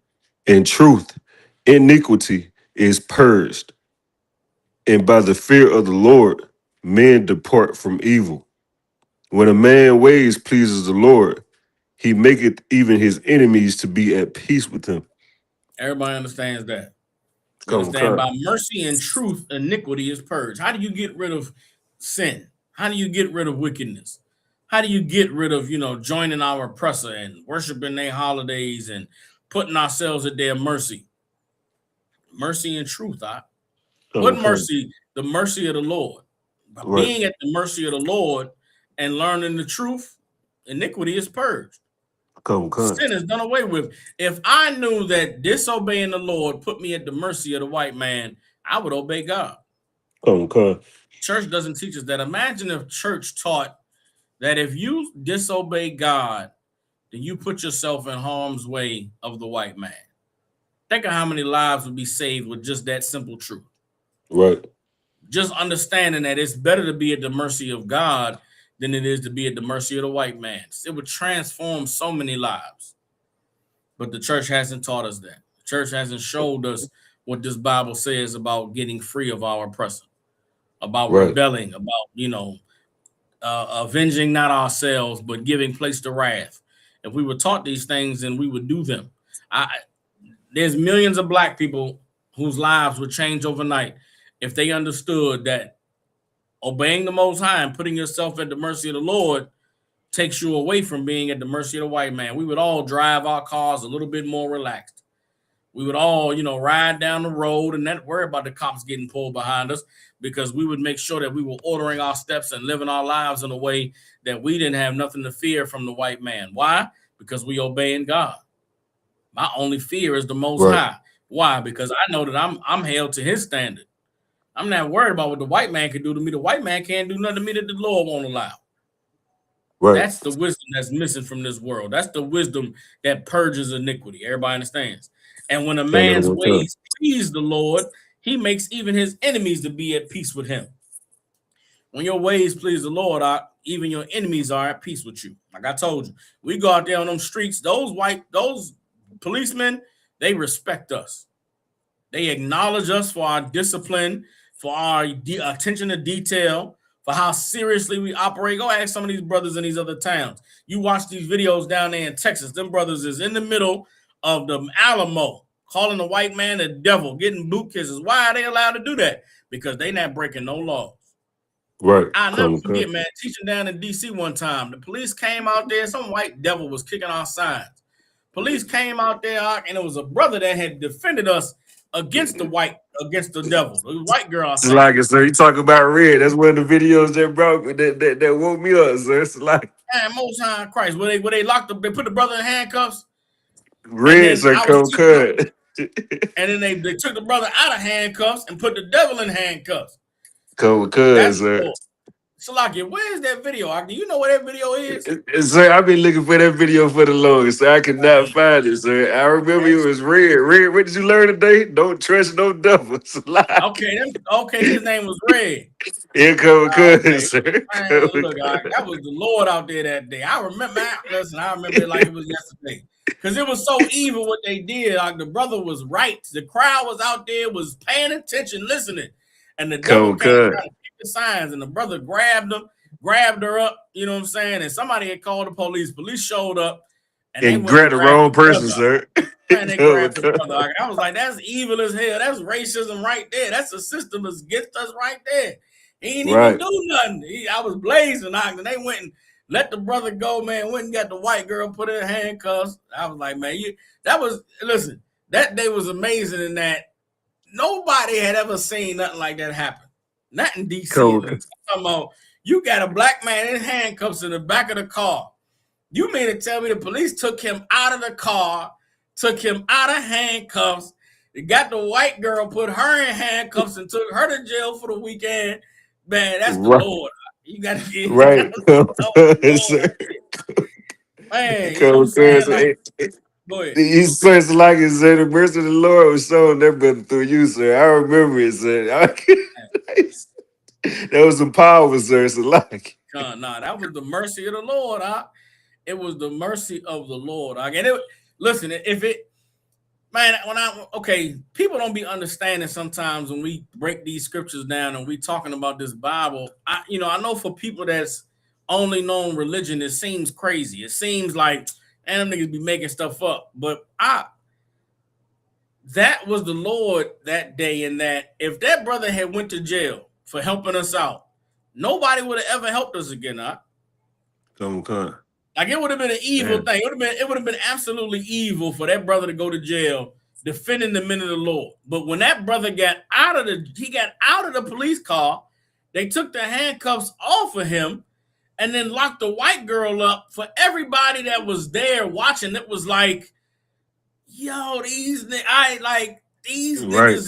and truth, iniquity is purged, and by the fear of the Lord, men depart from evil. When a man ways pleases the Lord, he maketh even his enemies to be at peace with him. Everybody understands that. You Come, understand? come. By mercy and truth, iniquity is purged. How do you get rid of sin? How do you get rid of wickedness? How do you get rid of, joining our oppressor and worshiping their holidays and putting ourselves at their mercy? Mercy and truth. Come, What come. mercy? The mercy of the Lord. By Right. being at the mercy of the Lord and learning the truth, iniquity is purged. Come, come. Sin is done away with. If I knew that disobeying the Lord put me at the mercy of the white man, I would obey God. Come, come. Church doesn't teach us that. Imagine if church taught that if you disobey God, then you put yourself in harm's way of the white man. Think of how many lives would be saved with just that simple truth. Right. Just understanding that it's better to be at the mercy of God than it is to be at the mercy of the white man. It would transform so many lives. But the church hasn't taught us that. The church hasn't showed us what this Bible says about getting free of our oppressor, about Right. rebelling, about, avenging not ourselves, but giving place to wrath. If we were taught these things, then we would do them. There's millions of black people whose lives would change overnight if they understood that obeying the Most High and putting yourself at the mercy of the Lord takes you away from being at the mercy of the white man. We would all drive our cars a little bit more relaxed. We would all, ride down the road and not worry about the cops getting pulled behind us, because we would make sure that we were ordering our steps and living our lives in a way that we didn't have nothing to fear from the white man. Why? Because we obeying God. My only fear is the Most Right. High. Why? Because I know that I'm held to his standard. I'm not worried about what the white man can do to me. The white man can't do nothing to me that the Lord won't allow. Right. That's the wisdom that's missing from this world. That's the wisdom that purges iniquity. Everybody understands. And when a man's ways please the Lord, he makes even his enemies to be at peace with him. When your ways please the Lord, even your enemies are at peace with you. Like I told you, we go out there on them streets, those policemen, they respect us. They acknowledge us for our discipline, for our attention to detail, for how seriously we operate. Go ask some of these brothers in these other towns. You watch these videos down there in Texas. Them brothers is in the middle of the Alamo, calling the white man the devil, getting boot kisses. Why are they allowed to do that? Because they not breaking no laws. Right. I'll never forget, man, teaching down in D.C. one time. The police came out there. Some white devil was kicking our signs. Police came out there, and it was a brother that had defended us against the devil. The white girl. It's like it, sir. You talk about red. That's one of the videos that brought me that woke me up, sir. It's like Most High Christ. Where they locked up, they put the brother in handcuffs. red, sir. Come cut. And then they took the brother out of handcuffs and put the devil in handcuffs. Come cut, sir. Salakia, where is that video? Do you know where that video is? Sir, I've been looking for that video for the longest, sir. I could not find it, sir. I remember it was red. Red, what did you learn today? Don't trust no devil. Okay, his name was Red. Here come cousin, sir. Man, look, that was the Lord out there that day. I remember it like it was yesterday. Because it was so evil what they did. Like, the brother was right. The crowd was out there, was paying attention, listening. And the devil came trying to pick the signs, and the brother grabbed her up, you know what I'm saying? And somebody had called the police. Police showed up and grabbed the wrong person, sir. And they grabbed the brother. I was like, that's evil as hell. That's racism right there. That's a system that's against us right there. He ain't even do nothing. I was blazing, and they went and let the brother go, man. Went and got the white girl, put her in handcuffs. I was like, man, listen, that day was amazing in that nobody had ever seen nothing like that happen. Not in D.C. You got a black man in handcuffs in the back of the car. You mean to tell me the police took him out of the car, took him out of handcuffs, they got the white girl, put her in handcuffs, and took her to jail for the weekend? Man, that's the Lord. You got to get right. Man, you know what I'm saying? Go ahead. He says like it said, the mercy of the Lord was shown that brother through you, sir. I remember it, sir. That was some power, sir. It's like Nah, that was the mercy of the Lord. It was the mercy of the Lord. And it, listen, if it, man, okay, people don't be understanding sometimes when we break these scriptures down and we talking about this Bible. I know for people that's only known religion, it seems crazy. It seems like, and them niggas be making stuff up. But that was the Lord that day, and that if that brother had went to jail for helping us out, nobody would have ever helped us again. come on. Like it would have been an evil thing. It would have been absolutely evil for that brother to go to jail defending the men of the Lord. But when that brother got out of the police car, they took the handcuffs off of him and then locked the white girl up. For everybody that was there watching, it was like, yo, these niggas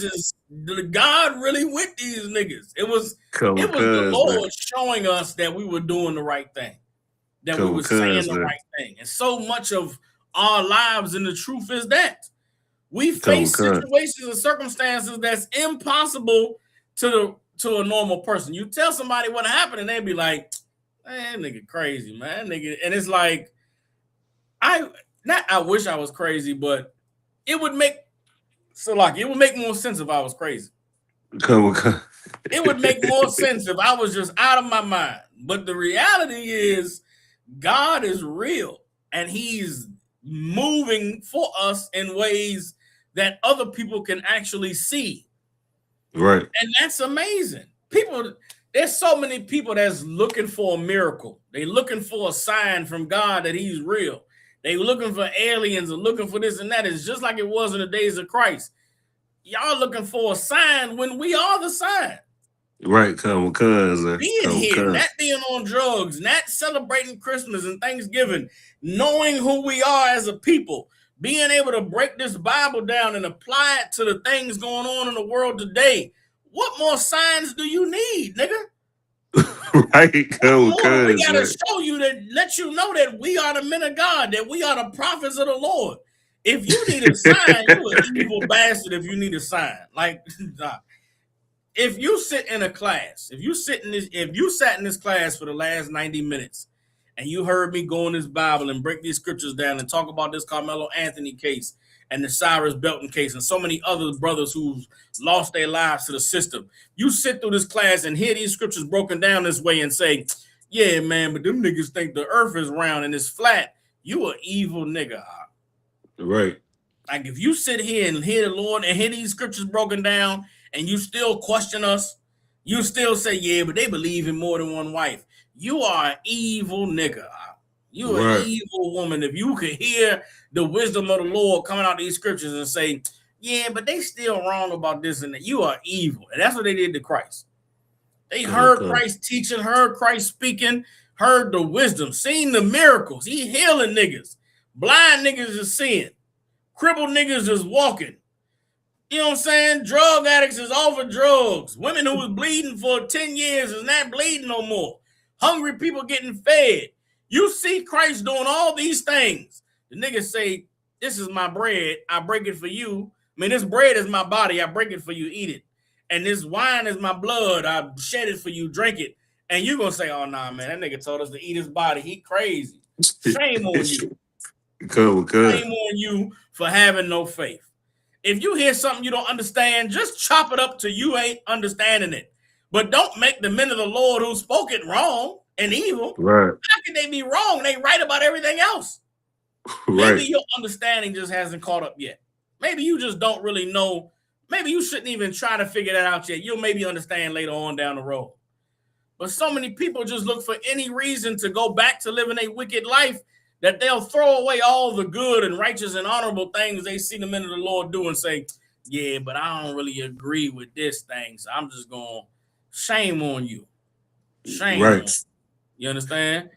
is God really with these niggas. It was the Lord showing us that we were doing the right thing, that we were saying the right thing. And so much of our lives, and the truth is that we face situations and circumstances that's impossible to a normal person. You tell somebody what happened and they be like, man, nigga crazy, man. Nigga. And it's like, I wish I was crazy, but it would make more sense if I was crazy. It would make more sense if I was just out of my mind. But the reality is God is real and he's moving for us in ways that other people can actually see. Right. And that's amazing. There's so many people that's looking for a miracle. They're looking for a sign from God that he's real. They looking for aliens and looking for this and that. It's just like it was in the days of Christ. Y'all looking for a sign when we are the sign. Right, being here, not being on drugs, not celebrating Christmas and Thanksgiving, knowing who we are as a people, being able to break this Bible down and apply it to the things going on in the world today. What more signs do you need, nigga? Right, we gotta show you that, let you know that we are the men of God, that we are the prophets of the Lord. If you need a sign, you're an evil bastard. If you need a sign, like, if you sit in a class, if you sat in this class for the last 90 minutes and you heard me go in this Bible and break these scriptures down and talk about this Karmelo Anthony case and the Cyrus Belton case and so many other brothers who've lost their lives to the system, you sit through this class and hear these scriptures broken down this way and say, yeah, man, but them niggas think the earth is round and it's flat. You an evil nigga. Right. Like if you sit here and hear the Lord and hear these scriptures broken down and you still question us, you still say, yeah, but they believe in more than one wife. You are an evil nigga. You are an evil woman. If you could hear the wisdom of the Lord coming out of these scriptures and say, yeah, but they still wrong about this and that, you are evil. And that's what they did to Christ. They heard Christ teaching, heard Christ speaking, heard the wisdom, seen the miracles. He healing niggas. Blind niggas is seeing. Crippled niggas is walking. You know what I'm saying? Drug addicts is off of drugs. Women who was bleeding for 10 years is not bleeding no more. Hungry people getting fed. You see Christ doing all these things. The niggas say, this is my bread. I break it for you. I mean, this bread is my body. I break it for you. Eat it. And this wine is my blood. I shed it for you. Drink it. And you going to say, oh, nah, man, that nigga told us to eat his body. He crazy. Shame on you. Shame on you for having no faith. If you hear something you don't understand, just chop it up till you ain't understanding it. But don't make the men of the Lord who spoke it wrong and evil. Right. How can they be wrong? They right about everything else. Maybe your understanding just hasn't caught up yet. Maybe you just don't really know. Maybe you shouldn't even try to figure that out yet. You'll maybe understand later on down the road. But so many people just look for any reason to go back to living a wicked life that they'll throw away all the good and righteous and honorable things they see the men of the Lord do and say, yeah, but I don't really agree with this thing. So I'm just going, shame on you. Shame on you. You understand?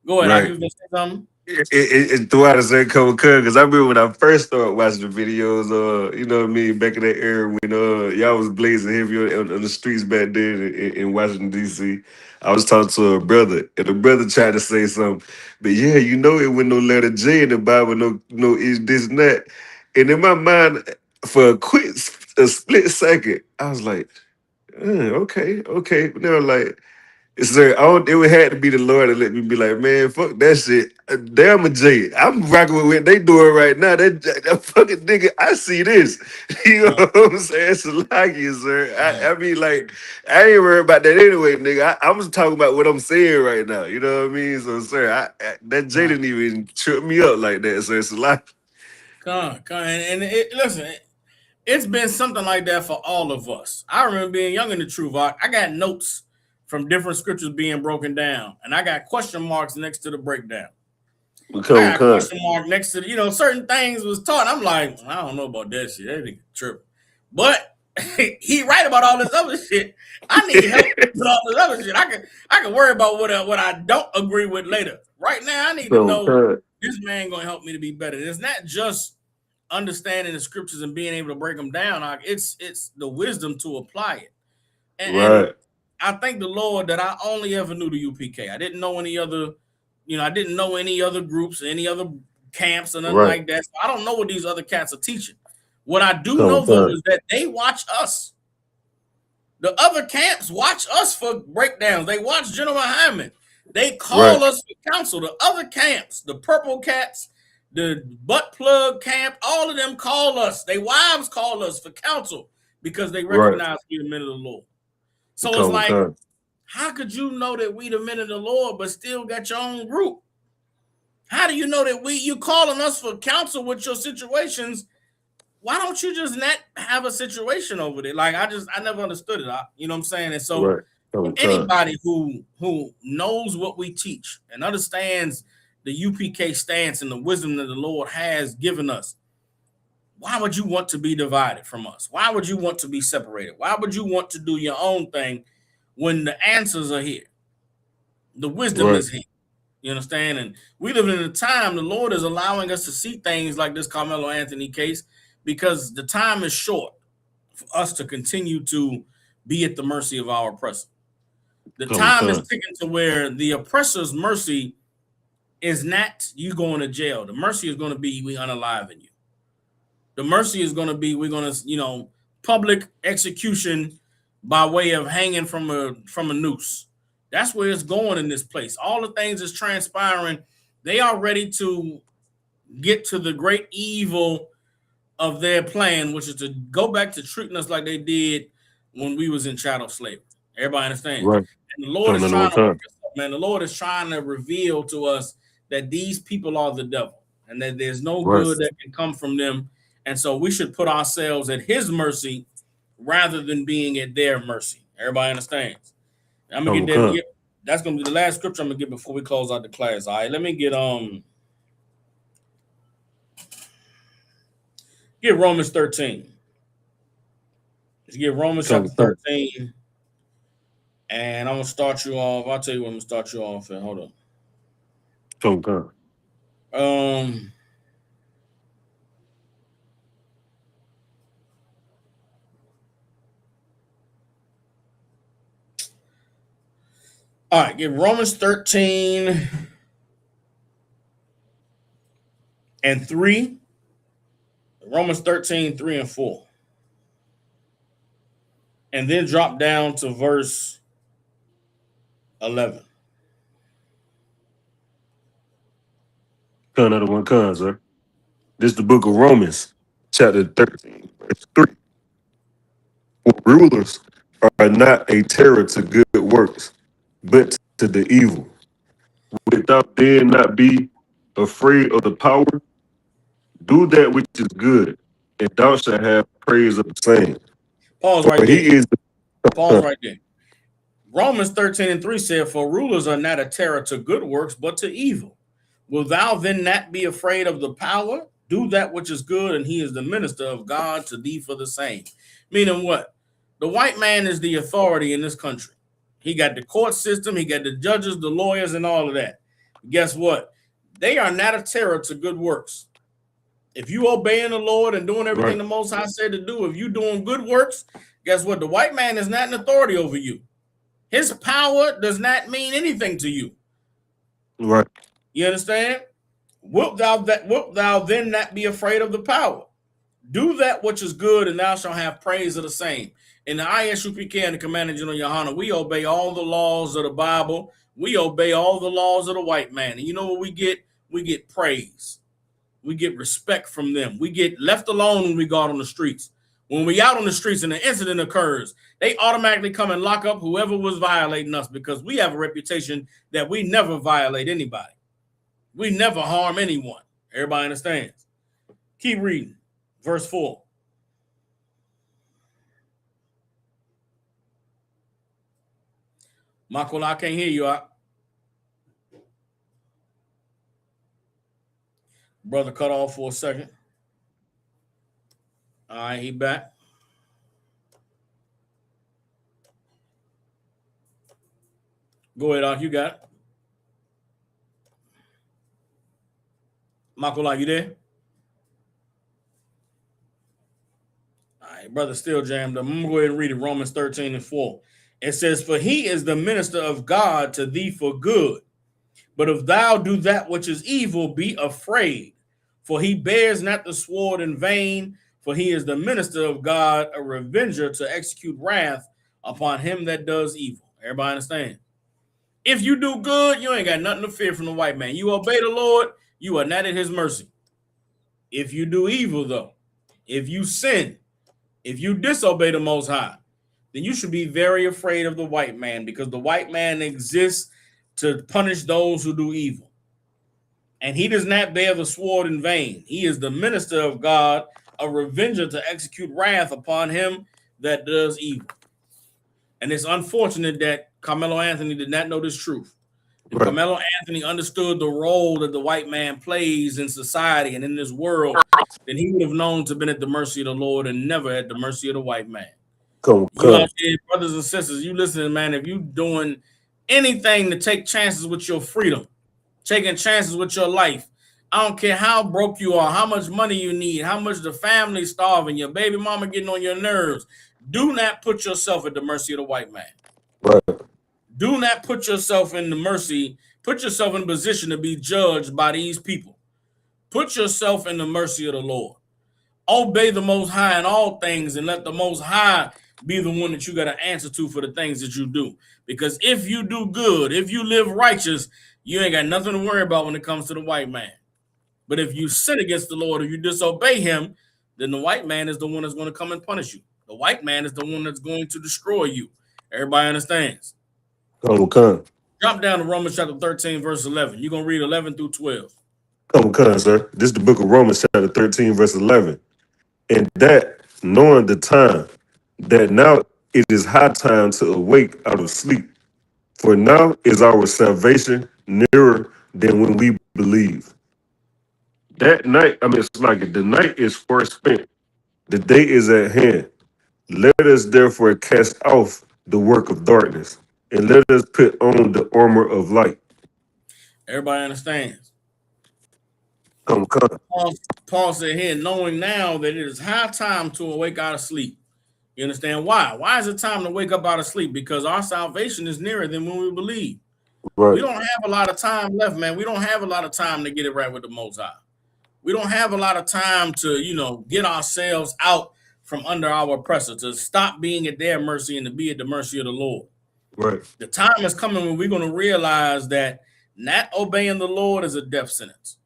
Go ahead. I was going to say something. It throughout the same couple because I remember when I first started watching the videos, you know what I mean, back in that era when y'all was blazing heavy on the streets back then in Washington, D.C. I was talking to a brother, and the brother tried to say something, but yeah, you know it with no letter J in the Bible, no is this and that. And in my mind, for a split second, I was like, Okay. Now, like, sir, it would have to be the Lord to let me be like, man, fuck that shit. Damn a J. I'm rocking with what they doing right now. That fucking nigga, I see this. You know what I'm saying? It's like you, sir. I mean, like, I ain't worried about that anyway, nigga. I was talking about what I'm saying right now. You know what I mean? So, sir, that J didn't even trip me up like that, sir. It's like, Listen, it's been something like that for all of us. I remember being young in the truth. I got notes from different scriptures being broken down, and I got question marks next to the breakdown. I got a question mark next to certain things was taught. I'm like, I don't know about that shit. That nigga tripping. But he right about all this other shit. I need help with all this other shit. I can worry about what I don't agree with later. Right now, I need to know this man gonna help me to be better. It's not just understanding the scriptures and being able to break them down. It's the wisdom to apply it. And I thank the Lord that I only ever knew the UPK. I didn't know any other, I didn't know any other groups, any other camps, or nothing like that. So I don't know what these other cats are teaching. What I do know, though, is that they watch us. The other camps watch us for breakdowns. They watch General Hyman. They call us for counsel. The other camps, the Purple Cats, the Butt Plug Camp, all of them call us. Their wives call us for counsel because they recognize we the men of the Lord. So it's like, how could you know that we the men of the Lord but still got your own group? How do you know that you calling us for counsel with your situations? Why don't you just not have a situation over there? Like, I never understood it. You know what I'm saying? And so anybody who knows what we teach and understands the UPK stance and the wisdom that the Lord has given us, why would you want to be divided from us? Why would you want to be separated? Why would you want to do your own thing when the answers are here? The wisdom is here. You understand? And we live in a time the Lord is allowing us to see things like this Karmelo Anthony case because the time is short for us to continue to be at the mercy of our oppressor. The time is ticking to where the oppressor's mercy is not you going to jail. The mercy is going to be we unaliving you. The mercy is going to be we're going to, public execution by way of hanging from a noose. That's where it's going in this place. All the things that's transpiring, they are ready to get to the great evil of their plan, which is to go back to treating us like they did when we was in chattel slavery. Everybody understands? Right. And the Lord is trying to work us up, man. The Lord is trying to reveal to us that these people are the devil and that there's no good that can come from them. And so we should put ourselves at his mercy rather than being at their mercy. Everybody understands? I'm gonna get that. That's gonna be the last scripture I'm gonna get before we close out the class. All right, let me get Romans 13. Let's get Romans chapter 13, and I'm gonna start you off. I'll tell you what I'm gonna start you off at. Hold on. All right, get Romans 13 and 3. Romans 13, 3 and 4. And then drop down to verse 11. Another one comes, sir. This is the book of Romans, chapter 13, verse 3. For rulers are not a terror to good works, but to the evil. Without then not be afraid of the power, do that which is good, and thou shalt have praise of the same. Pause right there. Pause right there. Romans 13 and 3 said, for rulers are not a terror to good works, but to evil. Will thou then not be afraid of the power? Do that which is good, and he is the minister of God to thee for the same. Meaning what? The white man is the authority in this country. He got the court system, he got the judges, the lawyers, and all of that. Guess what? They are not a terror to good works. If you obeying the Lord and doing everything the Most High said to do, if you doing good works, guess what? The white man is not an authority over you. His power does not mean anything to you. Right. You understand? Wilt thou then not be afraid of the power? Do that which is good, and thou shalt have praise of the same. in the ISUPK and the Commander General Yohana, we obey all the laws of the Bible. We obey all the laws of the white man. And you know what we get? We get praise. We get respect from them. We get left alone when we go out on the streets. When we out on the streets and an incident occurs, they automatically come and lock up whoever was violating us because we have a reputation that we never violate anybody. We never harm anyone. Everybody understands. Keep reading. Verse 4. Michael, I can't hear you. Brother cut off for a second. All right, he back. Go ahead, Doc. You got it. Michael, are you there? All right, brother, still jammed up. I'm going to go ahead and read it. Romans 13:4. It says, for he is the minister of God to thee for good. But if thou do that which is evil, be afraid. For he bears not the sword in vain, for he is the minister of God, a revenger to execute wrath upon him that does evil. Everybody understand? If you do good, you ain't got nothing to fear from the white man. You obey the Lord, you are not at his mercy. If you do evil, though, if you sin, if you disobey the Most High, then you should be very afraid of the white man, because the white man exists to punish those who do evil. And he does not bear the sword in vain. He is the minister of God, a revenger to execute wrath upon him that does evil. And it's unfortunate that Karmelo Anthony did not know this truth. If Karmelo Anthony understood the role that the white man plays in society and in this world, then he would have known to have been at the mercy of the Lord and never at the mercy of the white man. You out there, brothers and sisters, you listening, man, if you doing anything to take chances with your freedom, taking chances with your life, I don't care how broke you are, how much money you need, how much the family's starving, your baby mama getting on your nerves, do not put yourself at the mercy of the white man. Right. Do not put yourself in the mercy, put yourself in a position to be judged by these people. Put yourself in the mercy of the Lord. Obey the Most High in all things and let the Most High be the one that you got to answer to for the things that you do. Because if you do good, if you live righteous, you ain't got nothing to worry about when it comes to the white man. But if you sin against the Lord or you disobey him, then the white man is the one that's going to come and punish you. The white man is the one that's going to destroy you. Everybody understands. Jump down to Romans chapter 13, verse 11. You're going to read 11 through 12. Come, sir. This is the book of Romans chapter 13, verse 11. And that, knowing the time, that now it is high time to awake out of sleep. For now is our salvation nearer than when we believe. That night, it's like the night is far spent. The day is at hand. Let us therefore cast off the work of darkness, and let us put on the armor of light. Everybody understands. Come. Paul said here, knowing now that it is high time to awake out of sleep. You understand why? Why is it time to wake up out of sleep? Because our salvation is nearer than when we believe. Right. We don't have a lot of time left, man. We don't have a lot of time to get it right with the Most High. We don't have a lot of time to, get ourselves out from under our oppressor, to stop being at their mercy and to be at the mercy of the Lord. Right. The time is coming when we're going to realize that not obeying the Lord is a death sentence.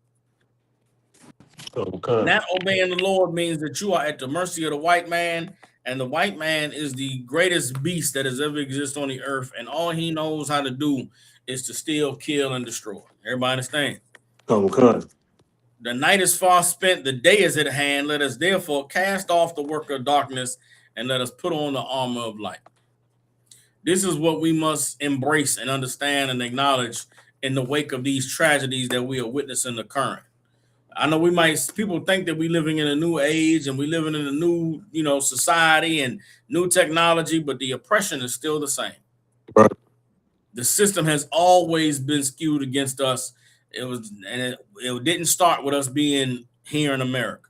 Okay. Not obeying the Lord means that you are at the mercy of the white man, and the white man is the greatest beast that has ever existed on the earth, and all he knows how to do is to steal, kill, and destroy. Everybody understand? Come. The night is far spent, the day is at hand. Let us therefore cast off the work of darkness and let us put on the armor of light. This is what we must embrace and understand and acknowledge in the wake of these tragedies that we are witnessing occurring. I know people think that we're living in a new age and we're living in a new, society and new technology, but the oppression is still the same. Right. The system has always been skewed against us. It didn't start with us being here in America.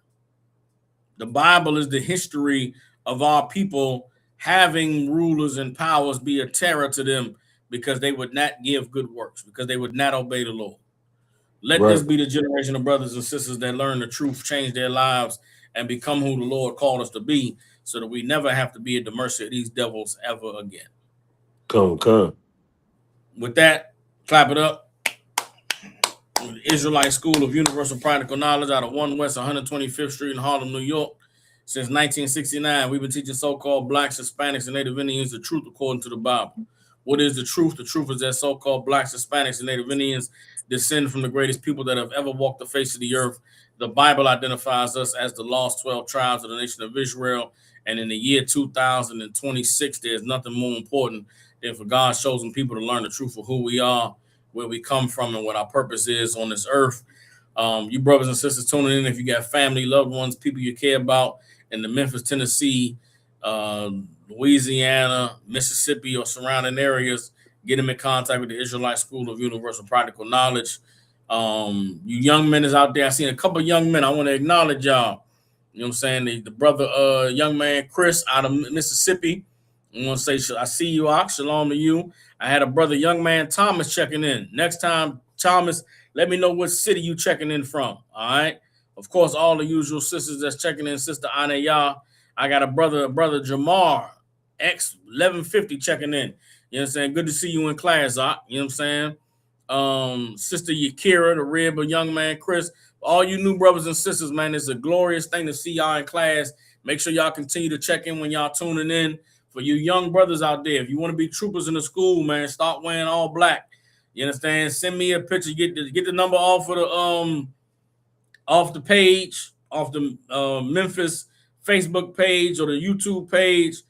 The Bible is the history of our people having rulers and powers be a terror to them because they would not give good works, because they would not obey the Lord. Let this be the generation of brothers and sisters that learn the truth, change their lives, and become who the Lord called us to be, so that we never have to be at the mercy of these devils ever again. Come. With that, clap it up. Israelite School of Universal Practical Knowledge out of 1 West 125th Street in Harlem, New York. Since 1969, we've been teaching so-called blacks, Hispanics, and Native Indians the truth according to the Bible. What is the truth? The truth is that so-called blacks, Hispanics, and Native Indians descend from the greatest people that have ever walked the face of the earth. The Bible identifies us as the lost 12 tribes of the nation of Israel. And in the year 2026, there's nothing more important than for God's chosen people to learn the truth of who we are, where we come from, and what our purpose is on this earth. You brothers and sisters tuning in, if you got family, loved ones, people you care about in the Memphis, Tennessee, Louisiana, Mississippi, or surrounding areas, get them in contact with the Israelite School of Universal Practical Knowledge. You young men is out there. I seen a couple of young men. I want to acknowledge y'all. You know what I'm saying? The brother, young man Chris out of Mississippi. I want to say, I see you, Ak. Shalom to you. I had a brother, young man Thomas, checking in. Next time, Thomas, let me know what city you checking in from. All right. Of course, all the usual sisters that's checking in, Sister Anaya. I got a brother Jamar, X 1150 checking in. You know what I'm saying? Good to see you in class, Ak. You know what I'm saying? Sister Yakira, the rib of young man Chris. All you new brothers and sisters, man, it's a glorious thing to see y'all in class. Make sure y'all continue to check in when y'all tuning in. For you young brothers out there, if you want to be troopers in the school, man, start wearing all black. You understand? Send me a picture. Get the number off of the page, off the Memphis Facebook page or the YouTube page.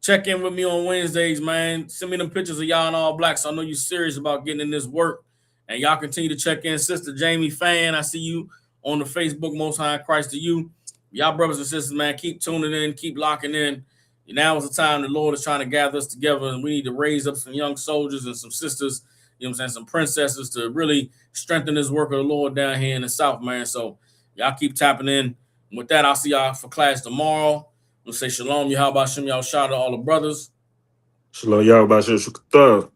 Check in with me on Wednesdays, man. Send me them pictures of y'all in all black, so I know you're serious about getting in this work. And y'all continue to check in. Sister Jamie Fan, I see you on the Facebook. Most High Christ to you. Y'all brothers and sisters, man, keep tuning in, keep locking in. Now is the time the Lord is trying to gather us together, and we need to raise up some young soldiers and some sisters, you know what I'm saying, some princesses to really strengthen this work of the Lord down here in the South, man. So y'all keep tapping in. And with that, I'll see y'all for class tomorrow. We'll say shalom, Yahweh Shem, y'all shout out to all the brothers. Shalom, y'all about Shukata.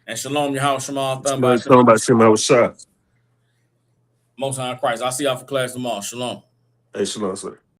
And shalom, Yahweh Shema. Most High Christ. I'll see y'all for class tomorrow. Shalom. Hey, shalom, sir.